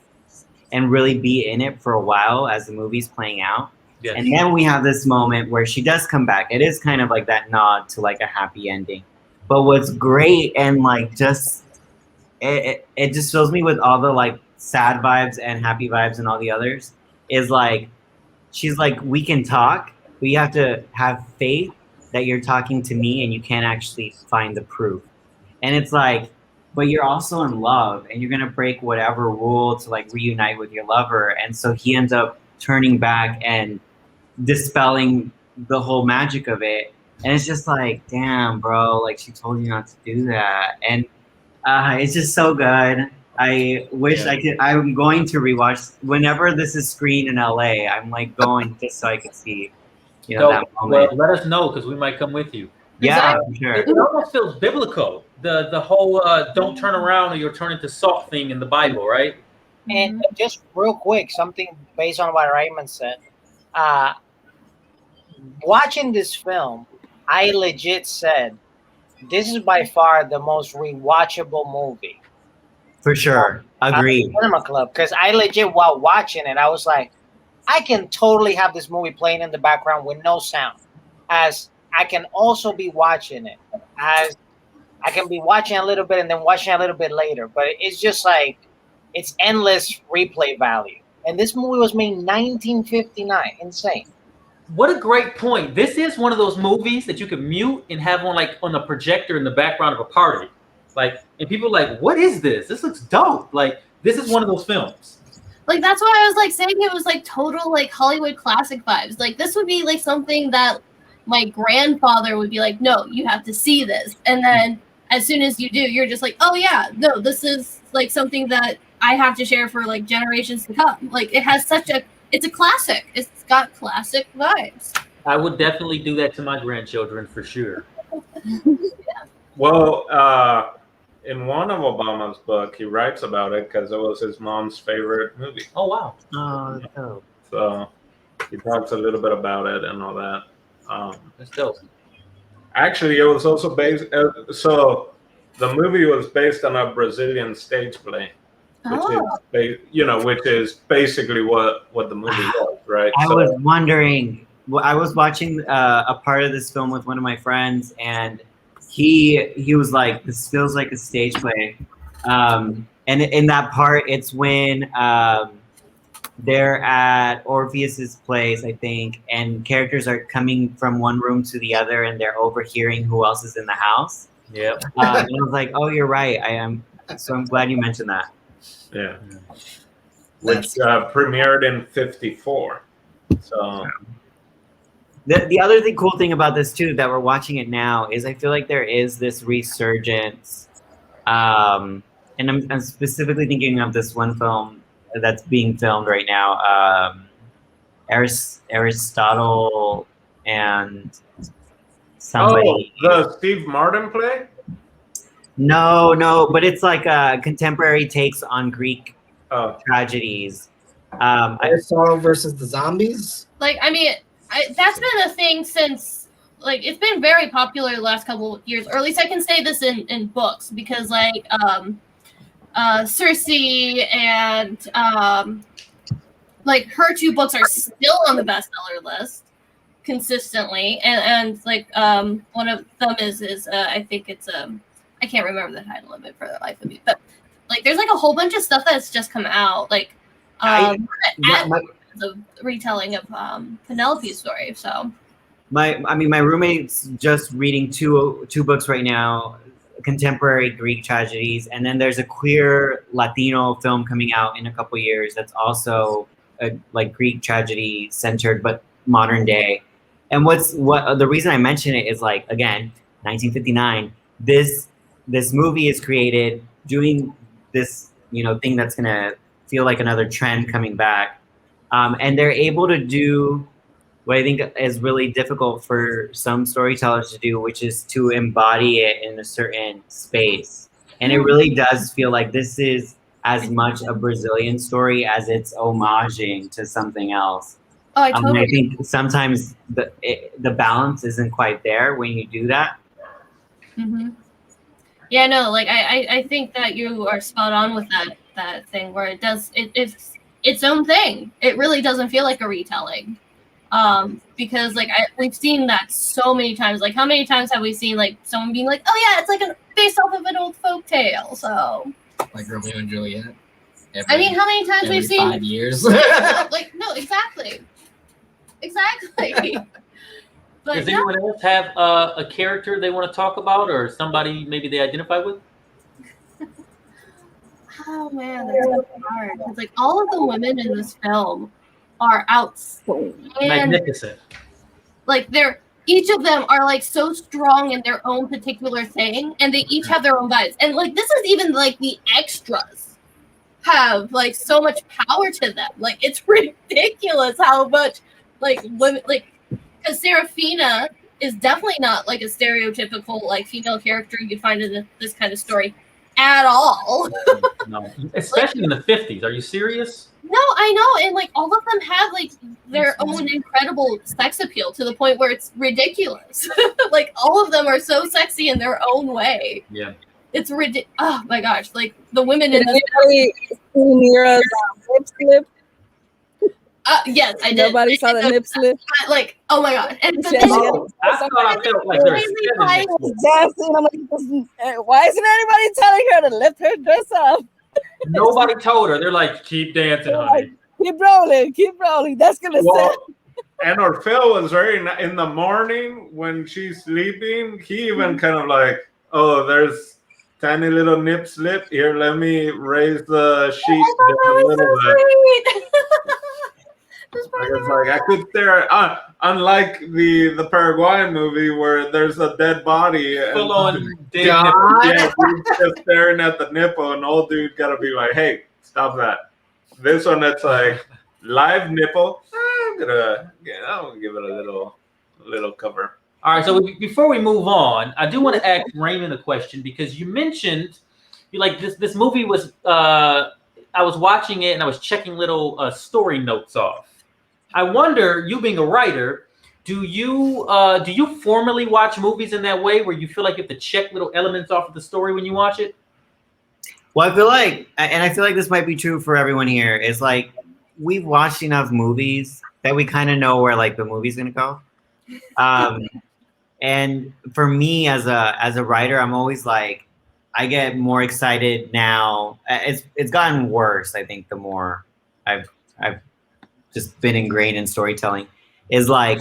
and really be in it for a while as the movie's playing out. Yes. And then we have this moment where she does come back. It is kind of like that nod to like a happy ending. But what's great and like just, it just fills me with all the like sad vibes and happy vibes and all the others is like, she's like, we can talk, but you have to have faith that you're talking to me and you can't actually find the proof. And it's like, but you're also in love and you're going to break whatever rule to like reunite with your lover. And so he ends up turning back and dispelling the whole magic of it. And it's just like, damn, bro, like she told you not to do that. And it's just so good. I wish I could, I'm going to rewatch whenever this is screened in LA. I'm like going just so I could see, that moment. Well, let us know because we might come with you. Yeah, Exactly. for sure. It almost feels biblical. The whole don't turn around or you'll turn into salt thing in the Bible, right? And just real quick, something based on what Raymond said. Uh, watching this film, I legit said, this is by far the most rewatchable movie. For sure. Agreed. Cinema Club, because I legit, while watching it, I was like, I can totally have this movie playing in the background with no sound. As I can also be watching it, as I can be watching a little bit and then watching a little bit later. But it's just like, it's endless replay value. And this movie was made in 1959. Insane. What a great point. This is one of those movies that you can mute and have on a projector in the background of a party. Like, and people are like, what is this? This looks dope. Like, this is one of those films. Like, that's why I was like saying it was like total like Hollywood classic vibes. Like, this would be like something that my grandfather would be like, no, you have to see this. And then as soon as you do, you're just like, oh yeah, no, this is like something that I have to share for like generations to come. Like, it has it's a classic. It's got classic vibes. I would definitely do that to my grandchildren for sure. Well, in one of Obama's book, he writes about it because it was his mom's favorite movie. Oh, wow. Oh, that's dope. So he talks a little bit about it and all that. That's dope. Actually, it was also based. So the movie was based on a Brazilian stage play, which is basically what the movie was, right? I was wondering. Well, I was watching a part of this film with one of my friends, and he was like, "This feels like a stage play." And in that part, it's when they're at Orpheus's place, I think, and characters are coming from one room to the other, and they're overhearing who else is in the house. Yeah. And I was like, "Oh, you're right. I am." So I'm glad you mentioned that. Yeah. Which premiered in '54. So. The other cool thing about this too, that we're watching it now, is I feel like there is this resurgence, and I'm specifically thinking of this one film that's being filmed right now, Aristotle and somebody. Oh, the Steve Martin play? No, but it's like contemporary takes on Greek tragedies. Aristotle versus the zombies. Like, I mean, that's been a thing since, like, it's been very popular the last couple of years, or at least I can say this in books, because, like, Circe and, like, her two books are still on the bestseller list consistently, and like, one of them is I think it's, I can't remember the title of it for the life of me, but, like, there's, like, a whole bunch of stuff that's just come out, like, the retelling of Penelope's story. So my roommate's just reading two books right now, contemporary Greek tragedies, and then there's a queer Latino film coming out in a couple years that's also like Greek tragedy centered but modern day. And what the reason I mention it is, like, again, 1959, this movie is created doing this thing that's gonna feel like another trend coming back. And they're able to do what I think is really difficult for some storytellers to do, which is to embody it in a certain space. And it really does feel like this is as much a Brazilian story as it's homaging to something else. Oh, I totally. I think sometimes the balance isn't quite there when you do that. Mm-hmm. Yeah, no, like I think that you are spot on with that thing where it's its own thing. It really doesn't feel like a retelling, because like we've seen that so many times. Like, how many times have we seen like someone being like, "Oh yeah, it's like based off of an old folk tale." So like Romeo and Juliet. I mean, how many times we've seen 5 years? like, no, exactly. But does anyone else have a character they want to talk about, or somebody maybe they identify with? Oh man, that's so hard. It's like all of the women in this film are outstanding, Magnificent. Like each of them are like so strong in their own particular thing, and they each have their own vibes. And like this is even like the extras have like so much power to them. Like it's ridiculous how much like women, like, because Serafina is definitely not like a stereotypical like female character you'd find in this kind of story at all. No, especially in the 50s. Are you serious? No, I know, and like all of them have like their own incredible sex appeal to the point where it's ridiculous. Like all of them are so sexy in their own way. Yeah. It's ridiculous. Oh my gosh! Like the women in Did this. anybody see Mira's nip slip? Yes, I did. Nobody saw the nip slip. Like, oh my god! And but Yeah, then, Oh, I thought I felt like there was 7 Dancing. I'm like, why isn't anybody telling her to lift her dress up? Nobody told her. They're like, keep dancing, They're honey. like, keep rolling. That's gonna Well, set. and Orfeo was in the morning when she's sleeping. He even kind of like, oh, there's tiny little nip slip here. Let me raise the sheet just a little bit. I was like, I could stare. Unlike the Paraguayan movie where there's a dead body, Full on dick. yeah, dude's just staring at the nipple, and old dude gotta be like, hey, stop that. This one, it's like live nipple. I'm gonna give it a little cover. All right, so before we move on, I do want to ask Raymond a question because you mentioned you like this movie was I was watching it and I was checking little story notes off. I wonder, you being a writer, do you formally watch movies in that way where you feel like you have to check little elements off of the story when you watch it? Well, I feel like this might be true for everyone here, is like we've watched enough movies that we kind of know where like the movie's gonna go. And for me as a writer, I'm always like, I get more excited now. It's gotten worse, I think, the more I've just been ingrained in storytelling. Is like,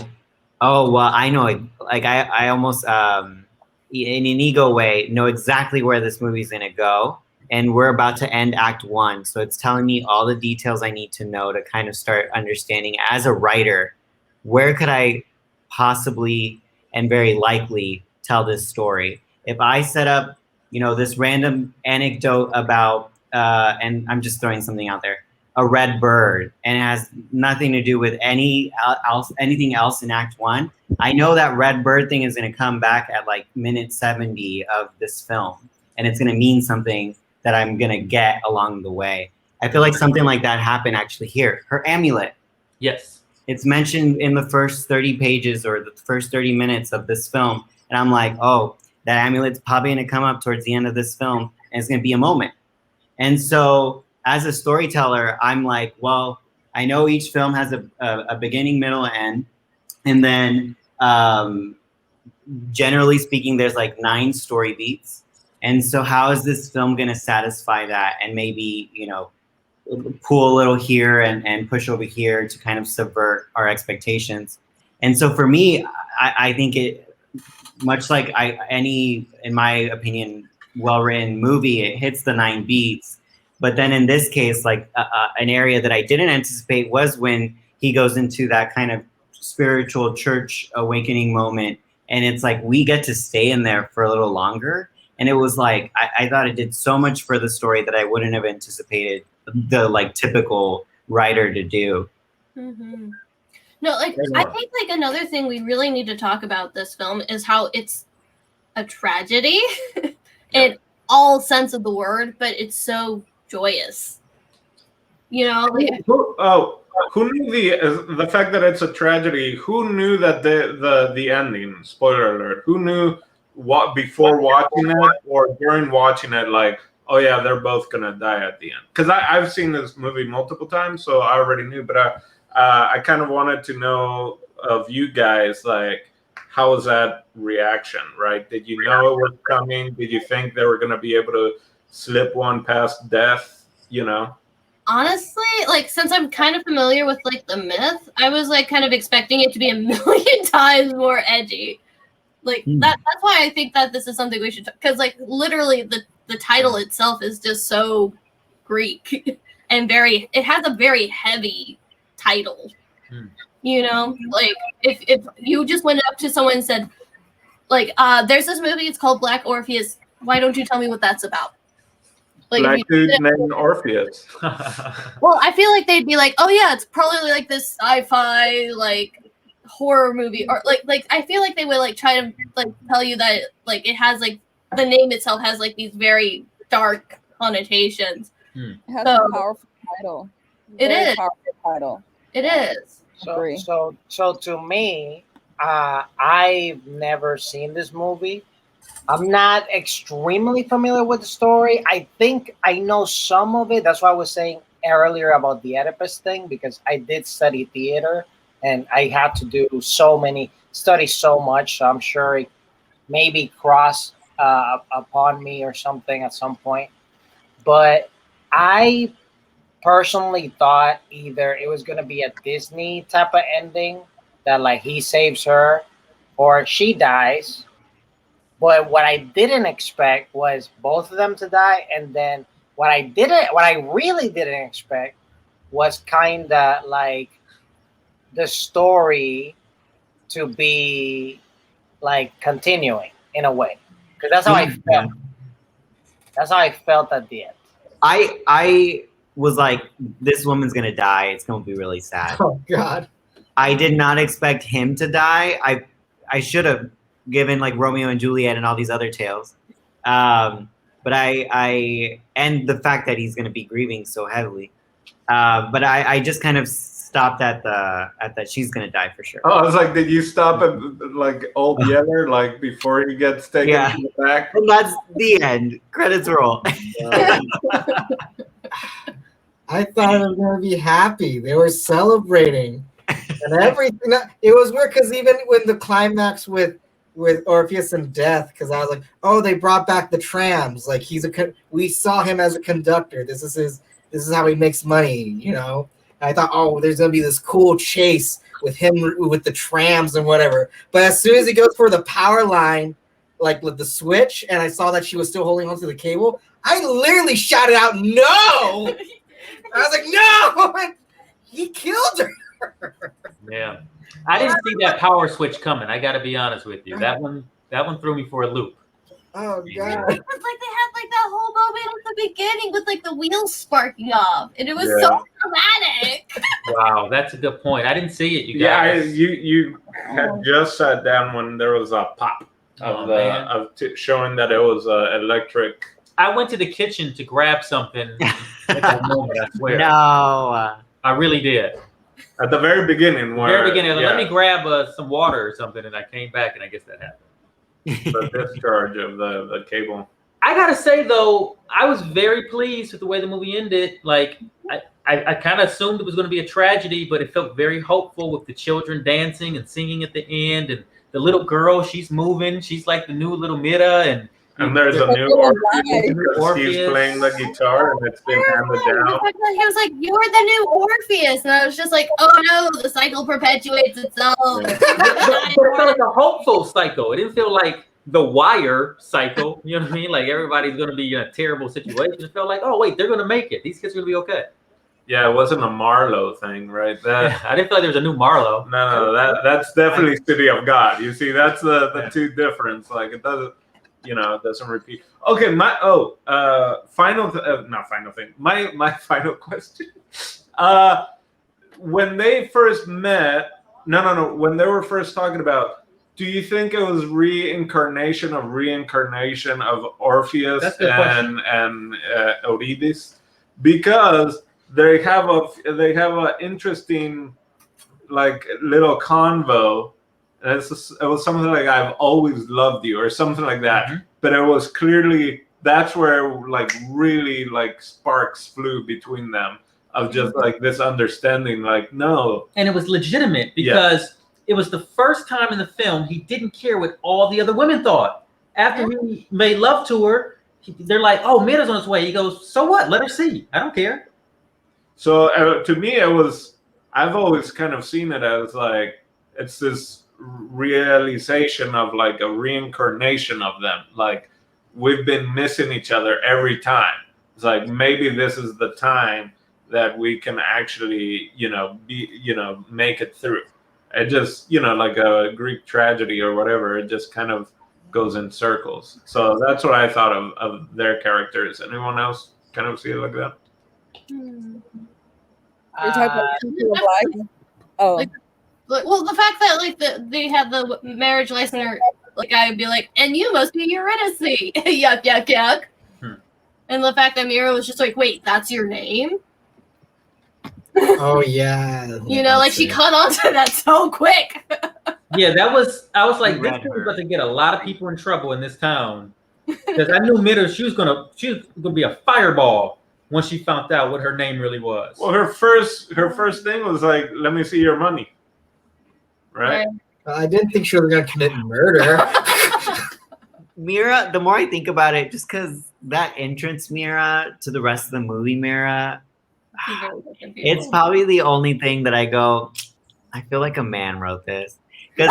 oh well, I know it. Like I almost in an ego way know exactly where this movie's gonna go, and we're about to end Act 1, so it's telling me all the details I need to know to kind of start understanding as a writer, where could I possibly and very likely tell this story. If I set up, this random anecdote about, and I'm just throwing something out there, a red bird, and it has nothing to do with anything else in Act 1, I know that red bird thing is going to come back at like minute 70 of this film, and it's going to mean something that I'm going to get along the way. I feel like something like that happened actually here. Her amulet. Yes. It's mentioned in the first 30 pages or the first 30 minutes of this film. And I'm like, oh, that amulet's probably going to come up towards the end of this film, and it's going to be a moment. And so as a storyteller, I'm like, well, I know each film has a beginning, middle, and end. And then generally speaking, there's like 9 story beats. And so how is this film going to satisfy that and maybe, pull a little here and push over here to kind of subvert our expectations? And so for me, I think it, much like any, in my opinion, well-written movie, it hits the 9 beats. But then in this case, like an area that I didn't anticipate was when he goes into that kind of spiritual church awakening moment. And it's like, we get to stay in there for a little longer. And it was like, I thought it did so much for the story that I wouldn't have anticipated the like typical writer to do. Mm-hmm. No, like I think like another thing we really need to talk about this film is how it's a tragedy in all sense of the word, but it's so joyous. Like, who knew the fact that it's a tragedy? Who knew that the ending? Spoiler alert. Who knew what before watching it or during watching it? Like, oh yeah, they're both gonna die at the end. Because I've seen this movie multiple times, so I already knew. But I kind of wanted to know of you guys, like, how was that reaction? Right? Did you know it was coming? Did you think they were gonna be able to slip one past death? honestly, like since I'm kind of familiar with like the myth, I was like kind of expecting it to be a million times more edgy. Like that's why I think that this is something we should, because like literally the title itself is just so Greek and it has a very heavy title. You know, like if you just went up to someone and said, like, there's this movie, it's called Black Orpheus. Why don't you tell me what that's about? Like, Black dude named Orpheus. Well, I feel like they'd be like, oh yeah, it's probably like this sci-fi, like horror movie, or like I feel like they would like try to like tell you that like it has like the name itself has like these very dark connotations. It has So- a powerful title. It Very is. powerful title. It is. Agree. So to me, I've never seen this movie. I'm not extremely familiar with the story. I think I know some of it. That's why I was saying earlier about the Oedipus thing, because I did study theater and I had to do study so much. So I'm sure it maybe crossed upon me or something at some point. But I personally thought either it was going to be a Disney type of ending that like he saves her or she dies. But what I didn't expect was both of them to die. And then what I really didn't expect was kind of like the story to be like continuing in a way. Because that's how I felt. Yeah. That's how I felt at the end. I was like, this woman's gonna die. It's gonna be really sad. Oh God. I did not expect him to die. I should have given like Romeo and Juliet and all these other tales. But I and the fact that he's gonna be grieving so heavily. But I just kind of stopped at that she's gonna die for sure. Oh, I was like, did you stop at like Old Yeller, like before he gets taken Yeah. to the back? And that's the end. Credits roll. I thought I was gonna be happy. They were celebrating and everything. It was weird because even when the climax with Orpheus and Death, because I was like, oh, they brought back the trams. Like we saw him as a conductor. This is how he makes money. You know. And I thought, oh, there's gonna be this cool chase with him with the trams and whatever. But as soon as he goes for the power line, like with the switch, and I saw that she was still holding onto the cable, I literally shouted out, "No!" I was like, "No!" He killed her. Yeah, I didn't see that power switch coming. I got to be honest with you. That one threw me for a loop. Oh God! It was like they had like that whole moment at the beginning with like the wheels sparking off, and it was so dramatic. Wow, that's a good point. I didn't see it. You Yeah, guys. you had just sat down when there was a pop of showing that it was electric. I went to the kitchen to grab something at that moment. I swear. No. I really did. At the very beginning, Very beginning. Let me grab some water or something, and I came back, and I guess that happened. the discharge of the cable. I gotta say though, I was very pleased with the way the movie ended. Like I kind of assumed it was going to be a tragedy, but it felt very hopeful with the children dancing and singing at the end, and the little girl, she's moving. She's like the new little Mira, And there's a new Orpheus because he's playing the guitar and it's been handed down. He was like, "You're the new Orpheus," and I was just like, "Oh no, the cycle perpetuates itself." but it felt like a hopeful cycle. It didn't feel like the Wire cycle. You know what I mean? Like everybody's going to be in a terrible situation. It felt like, oh wait, they're going to make it. These kids are going to be okay. Yeah, it wasn't a Marlowe thing, right? I didn't feel like there was a new Marlowe. No, that's definitely City of God. You see, that's the two difference. Like it doesn't, it doesn't repeat. Okay, not final thing. My final question. When they first met, when they were first talking about, do you think it was reincarnation of Orpheus and Eurydice? Because they have a interesting like little convo. And it was something like "I've always loved you" or something like that. Mm-hmm. But it was clearly that's where like really like sparks flew between them of just like this understanding, like no. And it was legitimate because it was the first time in the film he didn't care what all the other women thought. After he made love to her, they're like, "Oh, Mira's on his way." He goes, "So what? Let her see. I don't care." So to me, I've always kind of seen it as like it's this realization of like a reincarnation of them. Like we've been missing each other every time. It's like maybe this is the time that we can actually, make it through. It just, like a Greek tragedy or whatever. It just kind of goes in circles. So that's what I thought of their characters. Anyone else kind of see it like that? You're talking about Black? Oh. Well, the fact that like they had the marriage license, like I'd be like, and you must be Eurydice. Yuck, yuck, yuck. And the fact that Mira was just like, wait, that's your name? Oh yeah. You know, like she caught on to that so quick. Yeah, I was like, this read is her. about to get a lot of people in trouble in this town. Because I knew Mira, she was gonna be a fireball once she found out what her name really was. Well, her first thing was like, "Let me see your money," right? I didn't think she was gonna commit murder. Mira, the more I think about it, just because that entrance Mira to the rest of the movie Mira, it's probably the only thing that I go, I feel like a man wrote this. Because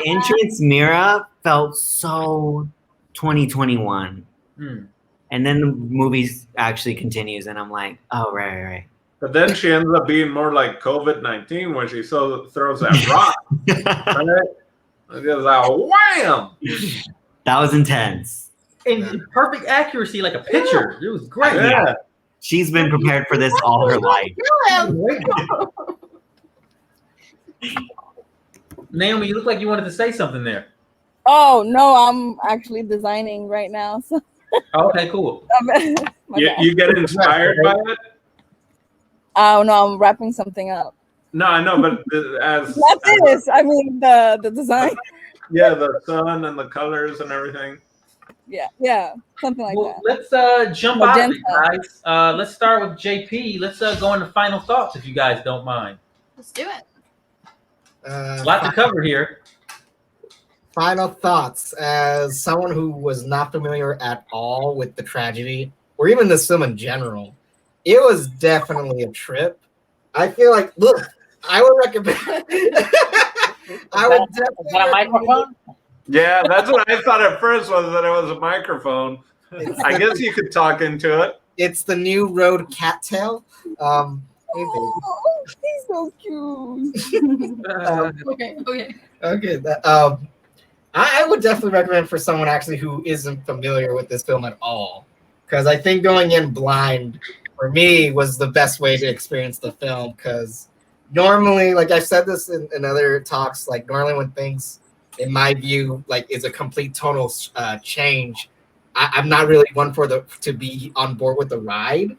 entrance Mira felt so 2021. And then the movie actually continues, and I'm like, oh, right. But then she ends up being more like COVID-19 when she throws that rock. Right? It goes out, wham! That was intense. In perfect accuracy, like a pitcher. It was great. Yeah. She's been prepared for this all her life. Naomi, you look like you wanted to say something there. Oh no, I'm actually designing right now. So Okay, cool. You get inspired by it? Oh no, I'm wrapping something up. No, I know, but as this, I mean the design. Yeah, the sun and the colors and everything. Yeah, something like that. Let's jump out of it, guys. Let's start with JP. Let's go into final thoughts, if you guys don't mind. Let's do it. A lot to cover here. Final thoughts. As someone who was not familiar at all with the tragedy, or even this film in general, it was definitely a trip. I feel like, look, I would recommend. I would definitely. Is that a microphone? Yeah, that's what I thought at first, was that it was a microphone. I guess you could talk into it. It's the new Rode cattail. Hey, baby. Oh, he's so cute. Okay. I would definitely recommend for someone actually who isn't familiar with this film at all, because I think going in blind for me was the best way to experience the film. Because normally, like I've said this in other talks, like normally when things, in my view, like is a complete tonal change, I'm not really one to be on board with the ride.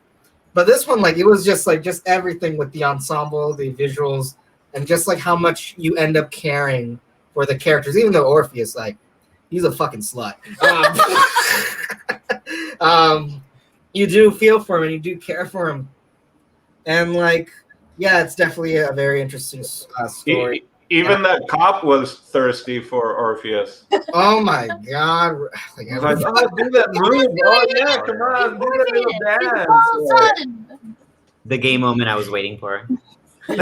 But this one, like, it was just everything with the ensemble, the visuals, and just like how much you end up caring for the characters, even though Orpheus, like, he's a fucking slut. You do feel for him and you do care for him. And like, yeah, it's definitely a very interesting story. Even that cop was thirsty for Orpheus. Oh my god! Like, do that move! Oh yeah, come on, do that little dance. The gay moment I was waiting for. And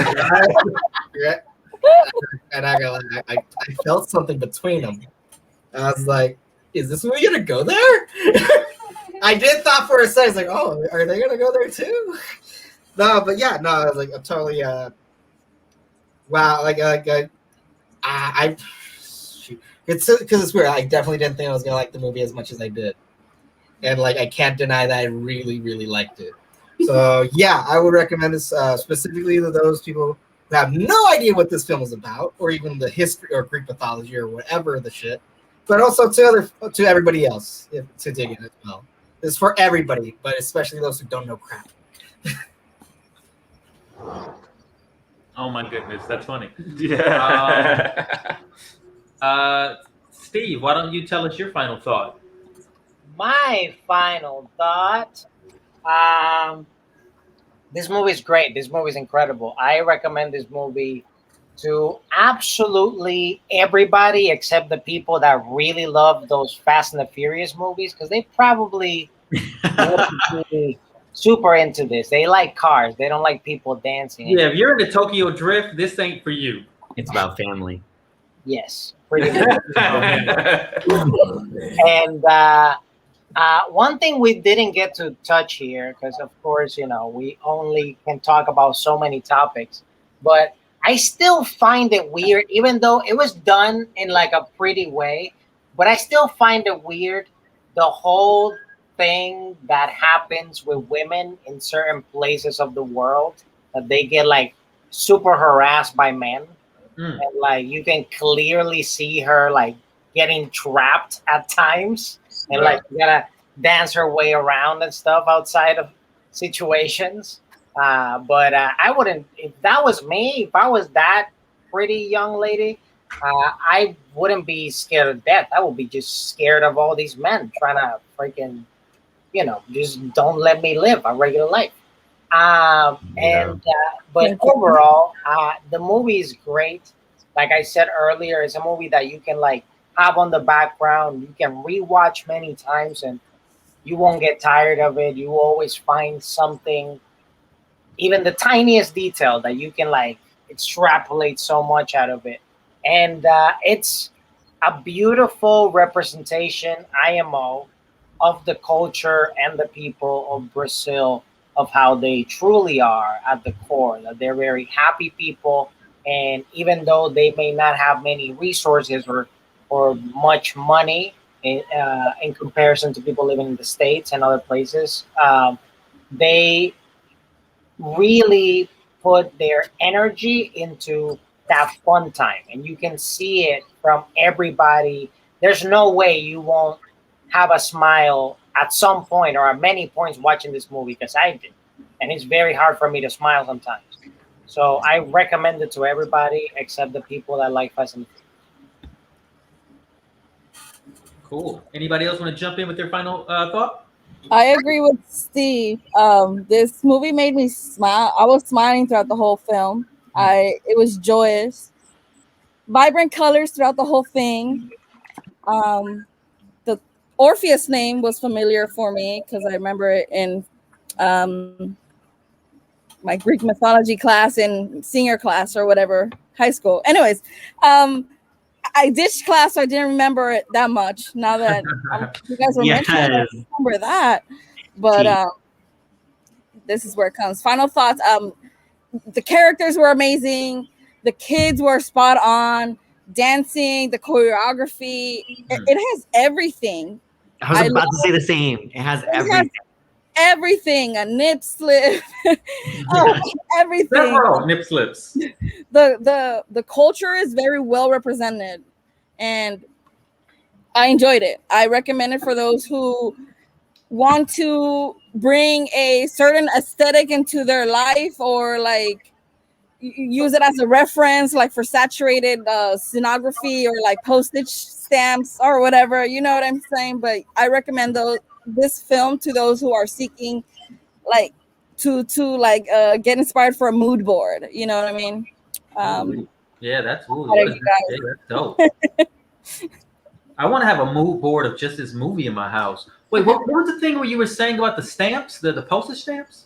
I felt something between them. I was like, "Is this movie gonna go there?" I did thought for a second, like, "Oh, are they gonna go there too?" No, but yeah, no, I was like, I'm totally wow, it's because it's weird. I definitely didn't think I was gonna like the movie as much as I did, and like I can't deny that I really, really liked it. So yeah, I would recommend this specifically to those people who have no idea what this film is about, or even the history or Greek mythology or whatever the shit, but also to everybody else to dig in as well. It's for everybody, but especially those who don't know crap. Oh my goodness, that's funny. Yeah. Steve, why don't you tell us your final thought? My final thought. This movie is great. This movie is incredible. I recommend this movie to absolutely everybody except the people that really love those Fast and the Furious movies, because they probably wouldn't be super into this. They like cars. They don't like people dancing. Yeah, if you're into Tokyo Drift, this ain't for you. It's about family. Yes, pretty much. And one thing we didn't get to touch here, because of course, you know, we only can talk about so many topics, but I still find it weird, even though it was done in like a pretty way, but I still find it weird, the whole thing that happens with women in certain places of the world, that they get like super harassed by men. Mm. And like you can clearly see her like getting trapped at times, and like you gotta dance her way around and stuff outside of situations. But I wouldn't, if that was me, if I was that pretty young lady, I wouldn't be scared of death. I would be just scared of all these men trying to freaking, just don't let me live a regular life. But Thank you. overall, the movie is great. Like I said earlier, it's a movie that you can like have on the background. You can rewatch many times, and you won't get tired of it. You always find something, even the tiniest detail, that you can like extrapolate so much out of it. And it's a beautiful representation, IMO, of the culture and the people of Brazil, of how they truly are at the core, that they're very happy people. And even though they may not have many resources or much money in comparison to people living in the States and other places, they really put their energy into that fun time. And you can see it from everybody. There's no way you won't have a smile at some point or at many points watching this movie, because I did. And it's very hard for me to smile sometimes. So I recommend it to everybody except the people that like Fast and Furious. Cool. Anybody else want to jump in with their final thought? I agree with Steve. This movie made me smile. I was smiling throughout the whole film. It was joyous, vibrant colors throughout the whole thing. The Orpheus name was familiar for me because I remember it in my Greek mythology class in senior class or whatever, high school. Anyways, I ditched class, so I didn't remember it that much. Now that you guys were mentioning it, I remember that. But this is where it comes. Final thoughts. The characters were amazing. The kids were spot on. Dancing, the choreography, it has everything. I was about to say the same. It has everything. Everything, a nip slip, everything. Several nip slips. The culture is very well represented, and I enjoyed it. I recommend it for those who want to bring a certain aesthetic into their life, or like use it as a reference, like for saturated scenography or like postage stamps or whatever. You know what I'm saying? But I recommend this film to those who are seeking like to get inspired for a mood board. You know what I mean? Yeah, that's that's dope. I want to have a mood board of just this movie in my house. Wait, what was the thing where you were saying about the stamps, the postage stamps?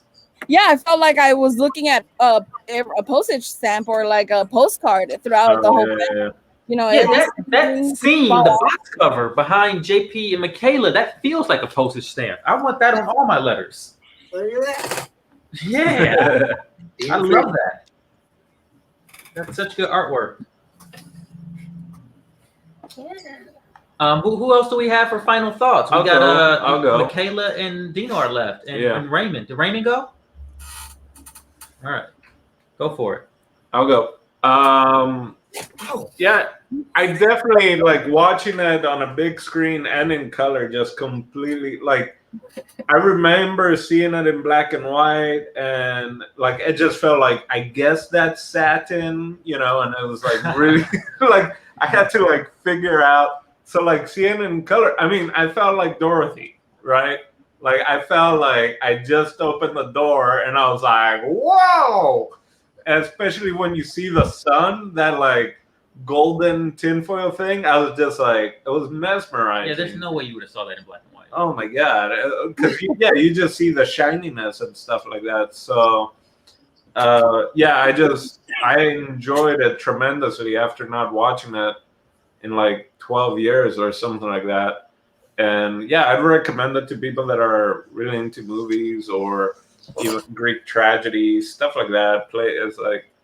Yeah, I felt like I was looking at a postage stamp or like a postcard throughout the whole thing. Yeah. You know, that scene, the box cover behind JP and Michaela, that feels like a postage stamp. I want that on all my letters. Look at that. Yeah, I love that. That's such good artwork. Yeah. Who else do we have for final thoughts? We I'll go. Michaela and Dino are left, and Raymond. Did Raymond go? All right, go for it. I'll go. Yeah, I definitely like watching it on a big screen and in color. Just completely like, I remember seeing it in black and white, and like it just felt like, I guess that's satin, and it was like really like I had to like figure out. So like seeing it in color, I mean, I felt like Dorothy, right? Like I felt like I just opened the door and I was like, whoa! Especially when you see the sun, that like golden tinfoil thing, I was just like, it was mesmerizing. Yeah, there's no way you would have saw that in black and white. Oh my god! Because you just see the shininess and stuff like that. So, I enjoyed it tremendously after not watching it in like 12 years or something like that. And yeah, I'd recommend it to people that are really into movies or even Greek tragedies, stuff like that.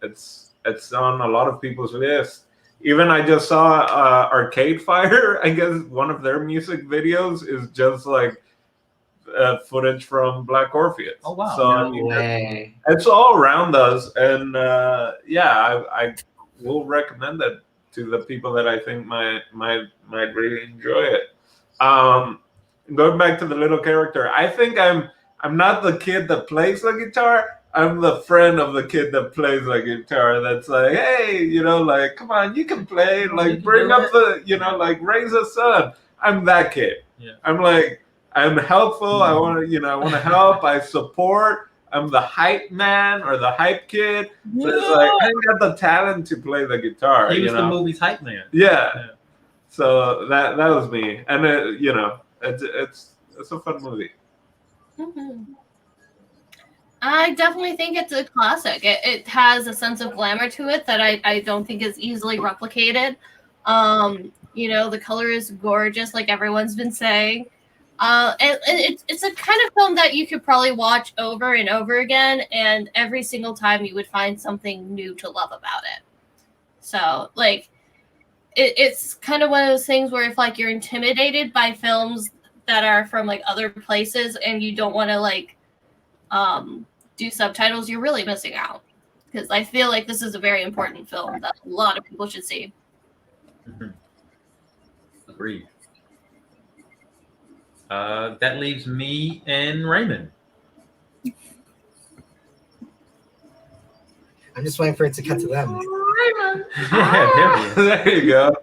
It's on a lot of people's lists. Even I just saw Arcade Fire. I guess one of their music videos is just like footage from Black Orpheus. Oh, wow. So I No mean, way. it's all around us, and I will recommend it to the people that I think might really enjoy it. Going back to the little character, I think I'm not the kid that plays the guitar. I'm the friend of the kid that plays the guitar. That's like, hey, like, come on, you can play. Like, bring up the, like, raise a son. I'm that kid. Yeah. I'm like, I'm helpful. I want to, I want to help. I support. I'm the hype man or the hype kid. But it's like, I ain't got the talent to play the guitar. He was the movie's hype man. Yeah. So that was me, and it's a fun movie. Mm-hmm. I definitely think it's a classic. It has a sense of glamour to it that I don't think is easily replicated. The color is gorgeous, like everyone's been saying. And it's a kind of film that you could probably watch over and over again, and every single time you would find something new to love about it. So, like, it's kind of one of those things where if, like, you're intimidated by films that are from, like, other places and you don't want to, like, do subtitles, you're really missing out. Because I feel like this is a very important film that a lot of people should see. Mm-hmm. Agreed. That leaves me and Raymond. I'm just waiting for it to cut to them. There you go.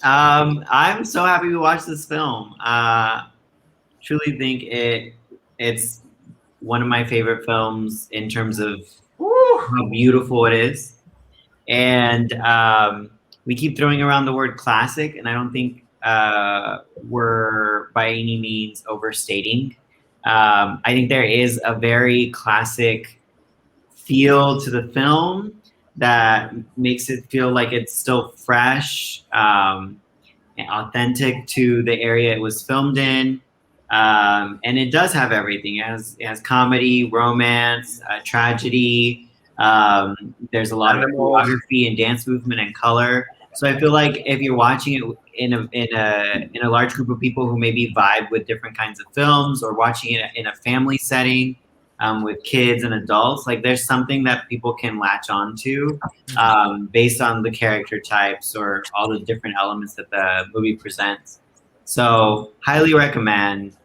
I'm so happy we watched this film. Truly think it's one of my favorite films in terms of how beautiful it is. And we keep throwing around the word classic, and I don't think we're by any means overstating. I think there is a very classic feel to the film that makes it feel like it's still fresh and authentic to the area it was filmed in. And it does have everything. It has comedy, romance, tragedy. There's a lot of choreography and dance movement and color. So I feel like if you're watching it in a large group of people who maybe vibe with different kinds of films, or watching it in a family setting with kids and adults, like, there's something that people can latch onto based on the character types or all the different elements that the movie presents. So highly recommend.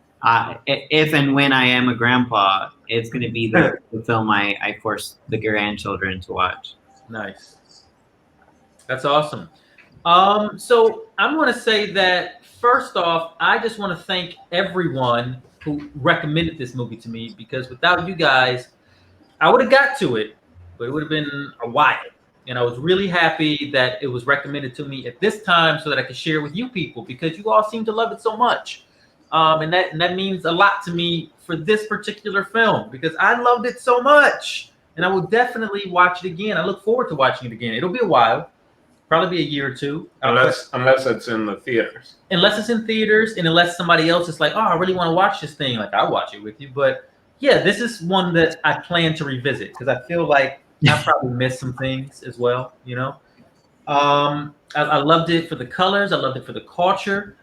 If and when I am a grandpa, it's going to be the film I force the grandchildren to watch. Nice. That's awesome. So I'm going to say that, first off, I just want to thank everyone who recommended this movie to me, because without you guys, I would have got to it, but it would have been a while. And I was really happy that it was recommended to me at this time so that I could share with you people, because you all seem to love it so much. And that means a lot to me for this particular film, because I loved it so much. And I will definitely watch it again. I look forward to watching it again. It'll be a while, probably be a year or two. Unless it's in the theaters. Unless it's in theaters, and unless somebody else is like, oh, I really want to watch this thing. Like, I'll watch it with you. But yeah, this is one that I plan to revisit, because I feel like I probably missed some things as well, I loved it for the colors. I loved it for the culture.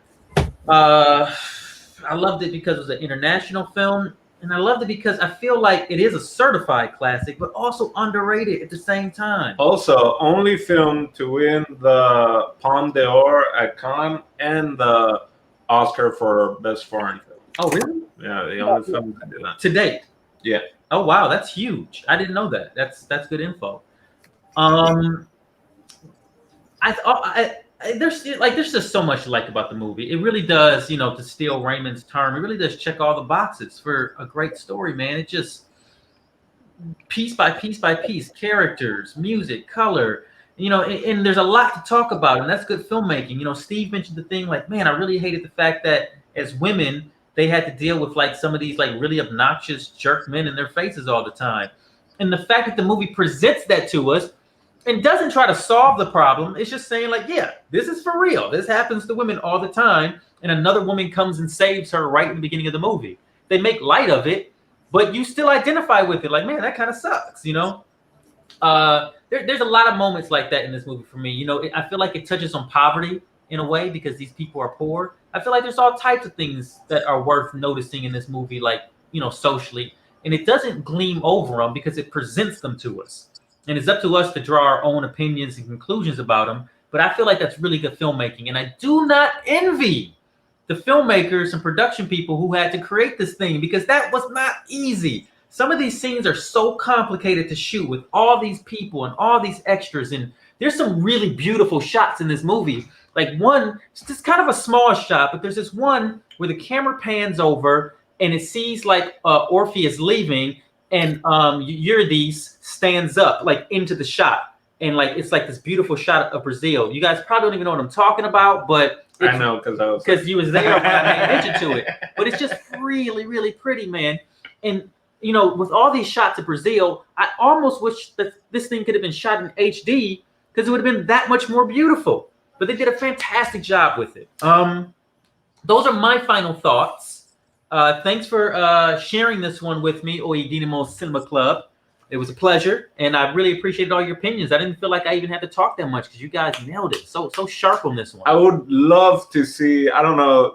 I loved it because it was an international film. And I loved it because I feel like it is a certified classic, but also underrated at the same time. Also, only film to win the Palme d'Or at Cannes and the Oscar for Best Foreign Film. Oh, really? Yeah, the only film to do that. To date? Yeah. Oh, wow, that's huge. I didn't know that. That's good info. There's just so much to like about the movie. It really does, to steal Raymond's term, it really does check all the boxes for a great story, man. It just, piece by piece by piece, characters, music, color, and there's a lot to talk about, and that's good filmmaking. Steve mentioned the thing, like, man, I really hated the fact that as women, they had to deal with, like, some of these, like, really obnoxious jerk men in their faces all the time. And the fact that the movie presents that to us and doesn't try to solve the problem, it's just saying, like, yeah, this is for real. This happens to women all the time. And another woman comes and saves her right in the beginning of the movie. They make light of it, but you still identify with it. Like, man, that kind of sucks, There's a lot of moments like that in this movie for me. I feel like it touches on poverty in a way because these people are poor. I feel like there's all types of things that are worth noticing in this movie, like, socially. And it doesn't gleam over them because it presents them to us. And it's up to us to draw our own opinions and conclusions about them. But I feel like that's really good filmmaking. And I do not envy the filmmakers and production people who had to create this thing because that was not easy. Some of these scenes are so complicated to shoot with all these people and all these extras. And there's some really beautiful shots in this movie. Like one, it's just kind of a small shot, but there's this one where the camera pans over and it sees like Orpheus leaving, and Eurydice stands up like into the shot, and like it's like this beautiful shot of Brazil. You guys probably don't even know what I'm talking about, but I know because you was there when I paid attention to it. But it's just really, really pretty, man. And with all these shots of Brazil, I almost wish that this thing could have been shot in HD because it would have been that much more beautiful. But they did a fantastic job with it. Those are my final thoughts. Thanks for sharing this one with me, Oi Dinamo Cinema Club. It was a pleasure, and I really appreciated all your opinions. I didn't feel like I even had to talk that much because you guys nailed it. So sharp on this one. I would love to see, I don't know,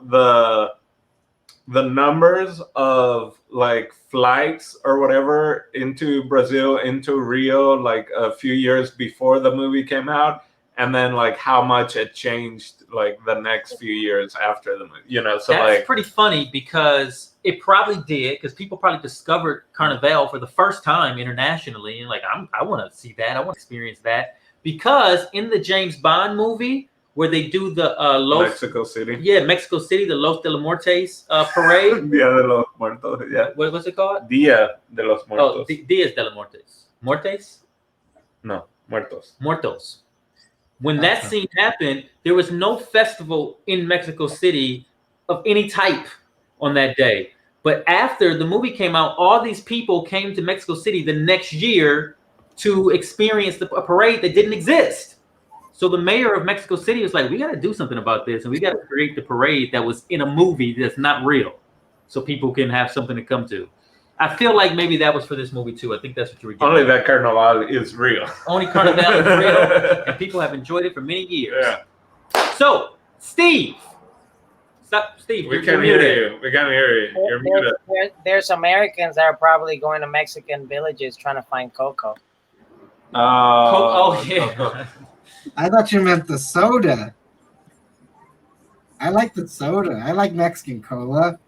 the numbers of like flights or whatever into Brazil, into Rio, like a few years before the movie came out, and then like how much it changed like the next few years after the movie. So that's pretty funny because it probably did, because people probably discovered Carnival for the first time internationally, and like I want to see that, I want to experience that, because in the James Bond movie where they do the Mexico City, the Los de los Muertos parade. Dia de los Muertos, yeah. What's it called? Dia de los Muertos. Oh, Dias de los Muertos. Muertes? No, Muertos. Muertos. When that scene happened, there was no festival in Mexico City of any type on that day. But after the movie came out, all these people came to Mexico City the next year to experience a parade that didn't exist. So the mayor of Mexico City was like, we got to do something about this, and we got to create the parade that was in a movie that's not real, so people can have something to come to. I feel like maybe that was for this movie too. I think that's what you were getting. Only that Carnival is real. Only Carnival is real, and people have enjoyed it for many years. Yeah. So, Steve. Stop, Steve. We can't hear you. We can't hear you. You're muted. There's Americans that are probably going to Mexican villages trying to find cocoa. Oh, yeah. Coco. I thought you meant the soda. I like the soda. I like Mexican cola.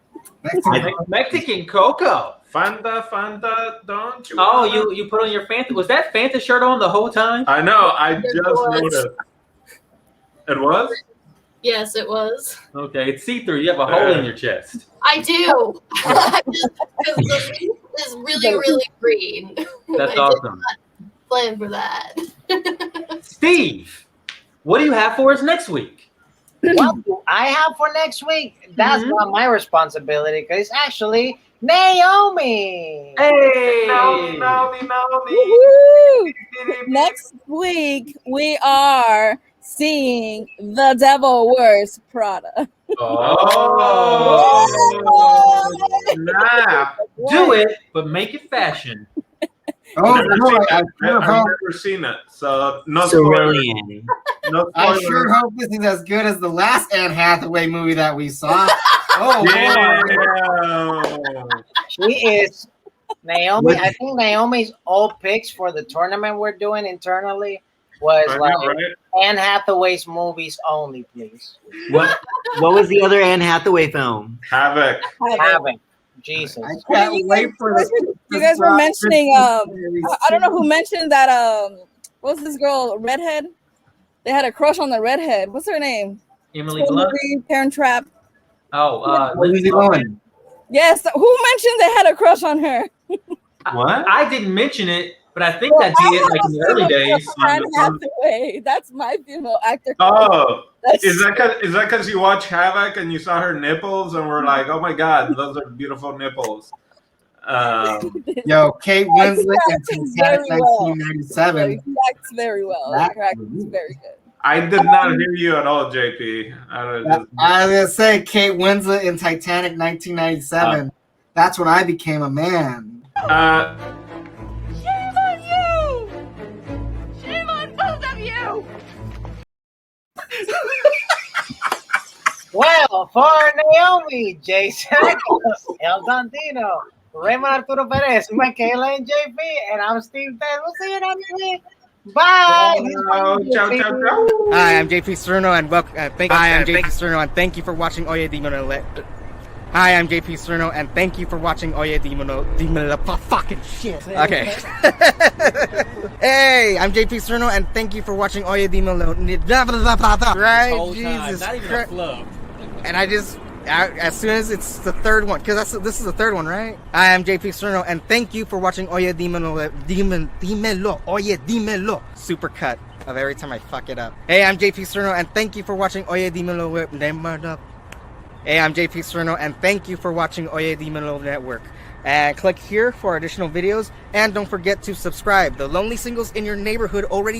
Mexican cocoa. Fanta, don't you? Oh, you put on your Fanta. Was that Fanta shirt on the whole time? I know. I just noticed. It was? Yes, it was. Okay, it's see-through. You have a hole in your chest. I do. Because the leaf is really, really green. That's I awesome. did not plan for that. Steve, what do you have for us next week? What do I have for next week? That's not my responsibility, because it's actually Naomi. Hey! Naomi. Woo-hoo! Next week we are seeing The Devil Wears Prada. Oh, snap. Do it, but make it fashion. Oh, boy, I've never seen it, so no Cerulean. No I spoilers. sure hope this is as good as the last Anne Hathaway movie that we saw. Oh, boy. She is Naomi. I think Naomi's all picks for the tournament we're doing internally was I know, like right? Anne Hathaway's movies only, please. What was the other Anne Hathaway film? Havoc. Having Jesus. I can't wait for this. You guys were mentioning I don't know who mentioned that what was this girl, redhead? They had a crush on the redhead. What's her name? Emily Blunt. Parent Trap. Oh, Lindsay Lohan. Yes, who mentioned they had a crush on her? What? I didn't mention it, but I think I did like in the early days. Anne Hathaway. That's my female actor. Oh, That's is that because you watch Havoc and you saw her nipples and were like, oh my god, those are beautiful nipples. Yo, Kate Winslet in acts very Titanic well. 1997. He acts very well. That- Her acting is very good. I did not hear you at all, JP. I was gonna say Kate Winslet in Titanic 1997. That's when I became a man. Shame on you! Shame on both of you! Well, for Naomi, Jason, El Dantino, Raymond Arturo Perez, Michaela, and JP, and I'm Steve Ted. We'll see you next week. Bye. Ciao, ciao, ciao. Hi, I'm JP Cerno, and welcome. Hi, I'm JP Cerno, and thank you for watching Oye Dimelo. Hi, I'm JP Cerno, and thank you for watching Oye Dimelo. Fucking shit. Okay. Hey, I'm JP Cerno, and thank you for watching Oye Dimelo. Right? Jesus Christ. And as soon as it's the third one, because this is the third one, right? I am JP Cerno, and thank you for watching Oye Dimelo. Oye Dimelo. Super cut of every time I fuck it up. Hey, I'm JP Cerno, and thank you for watching Oye Dimelo. Hey, I'm JP Cerno, and thank you for watching Oye Dimelo Network. And click here for additional videos, and don't forget to subscribe. The lonely singles in your neighborhood already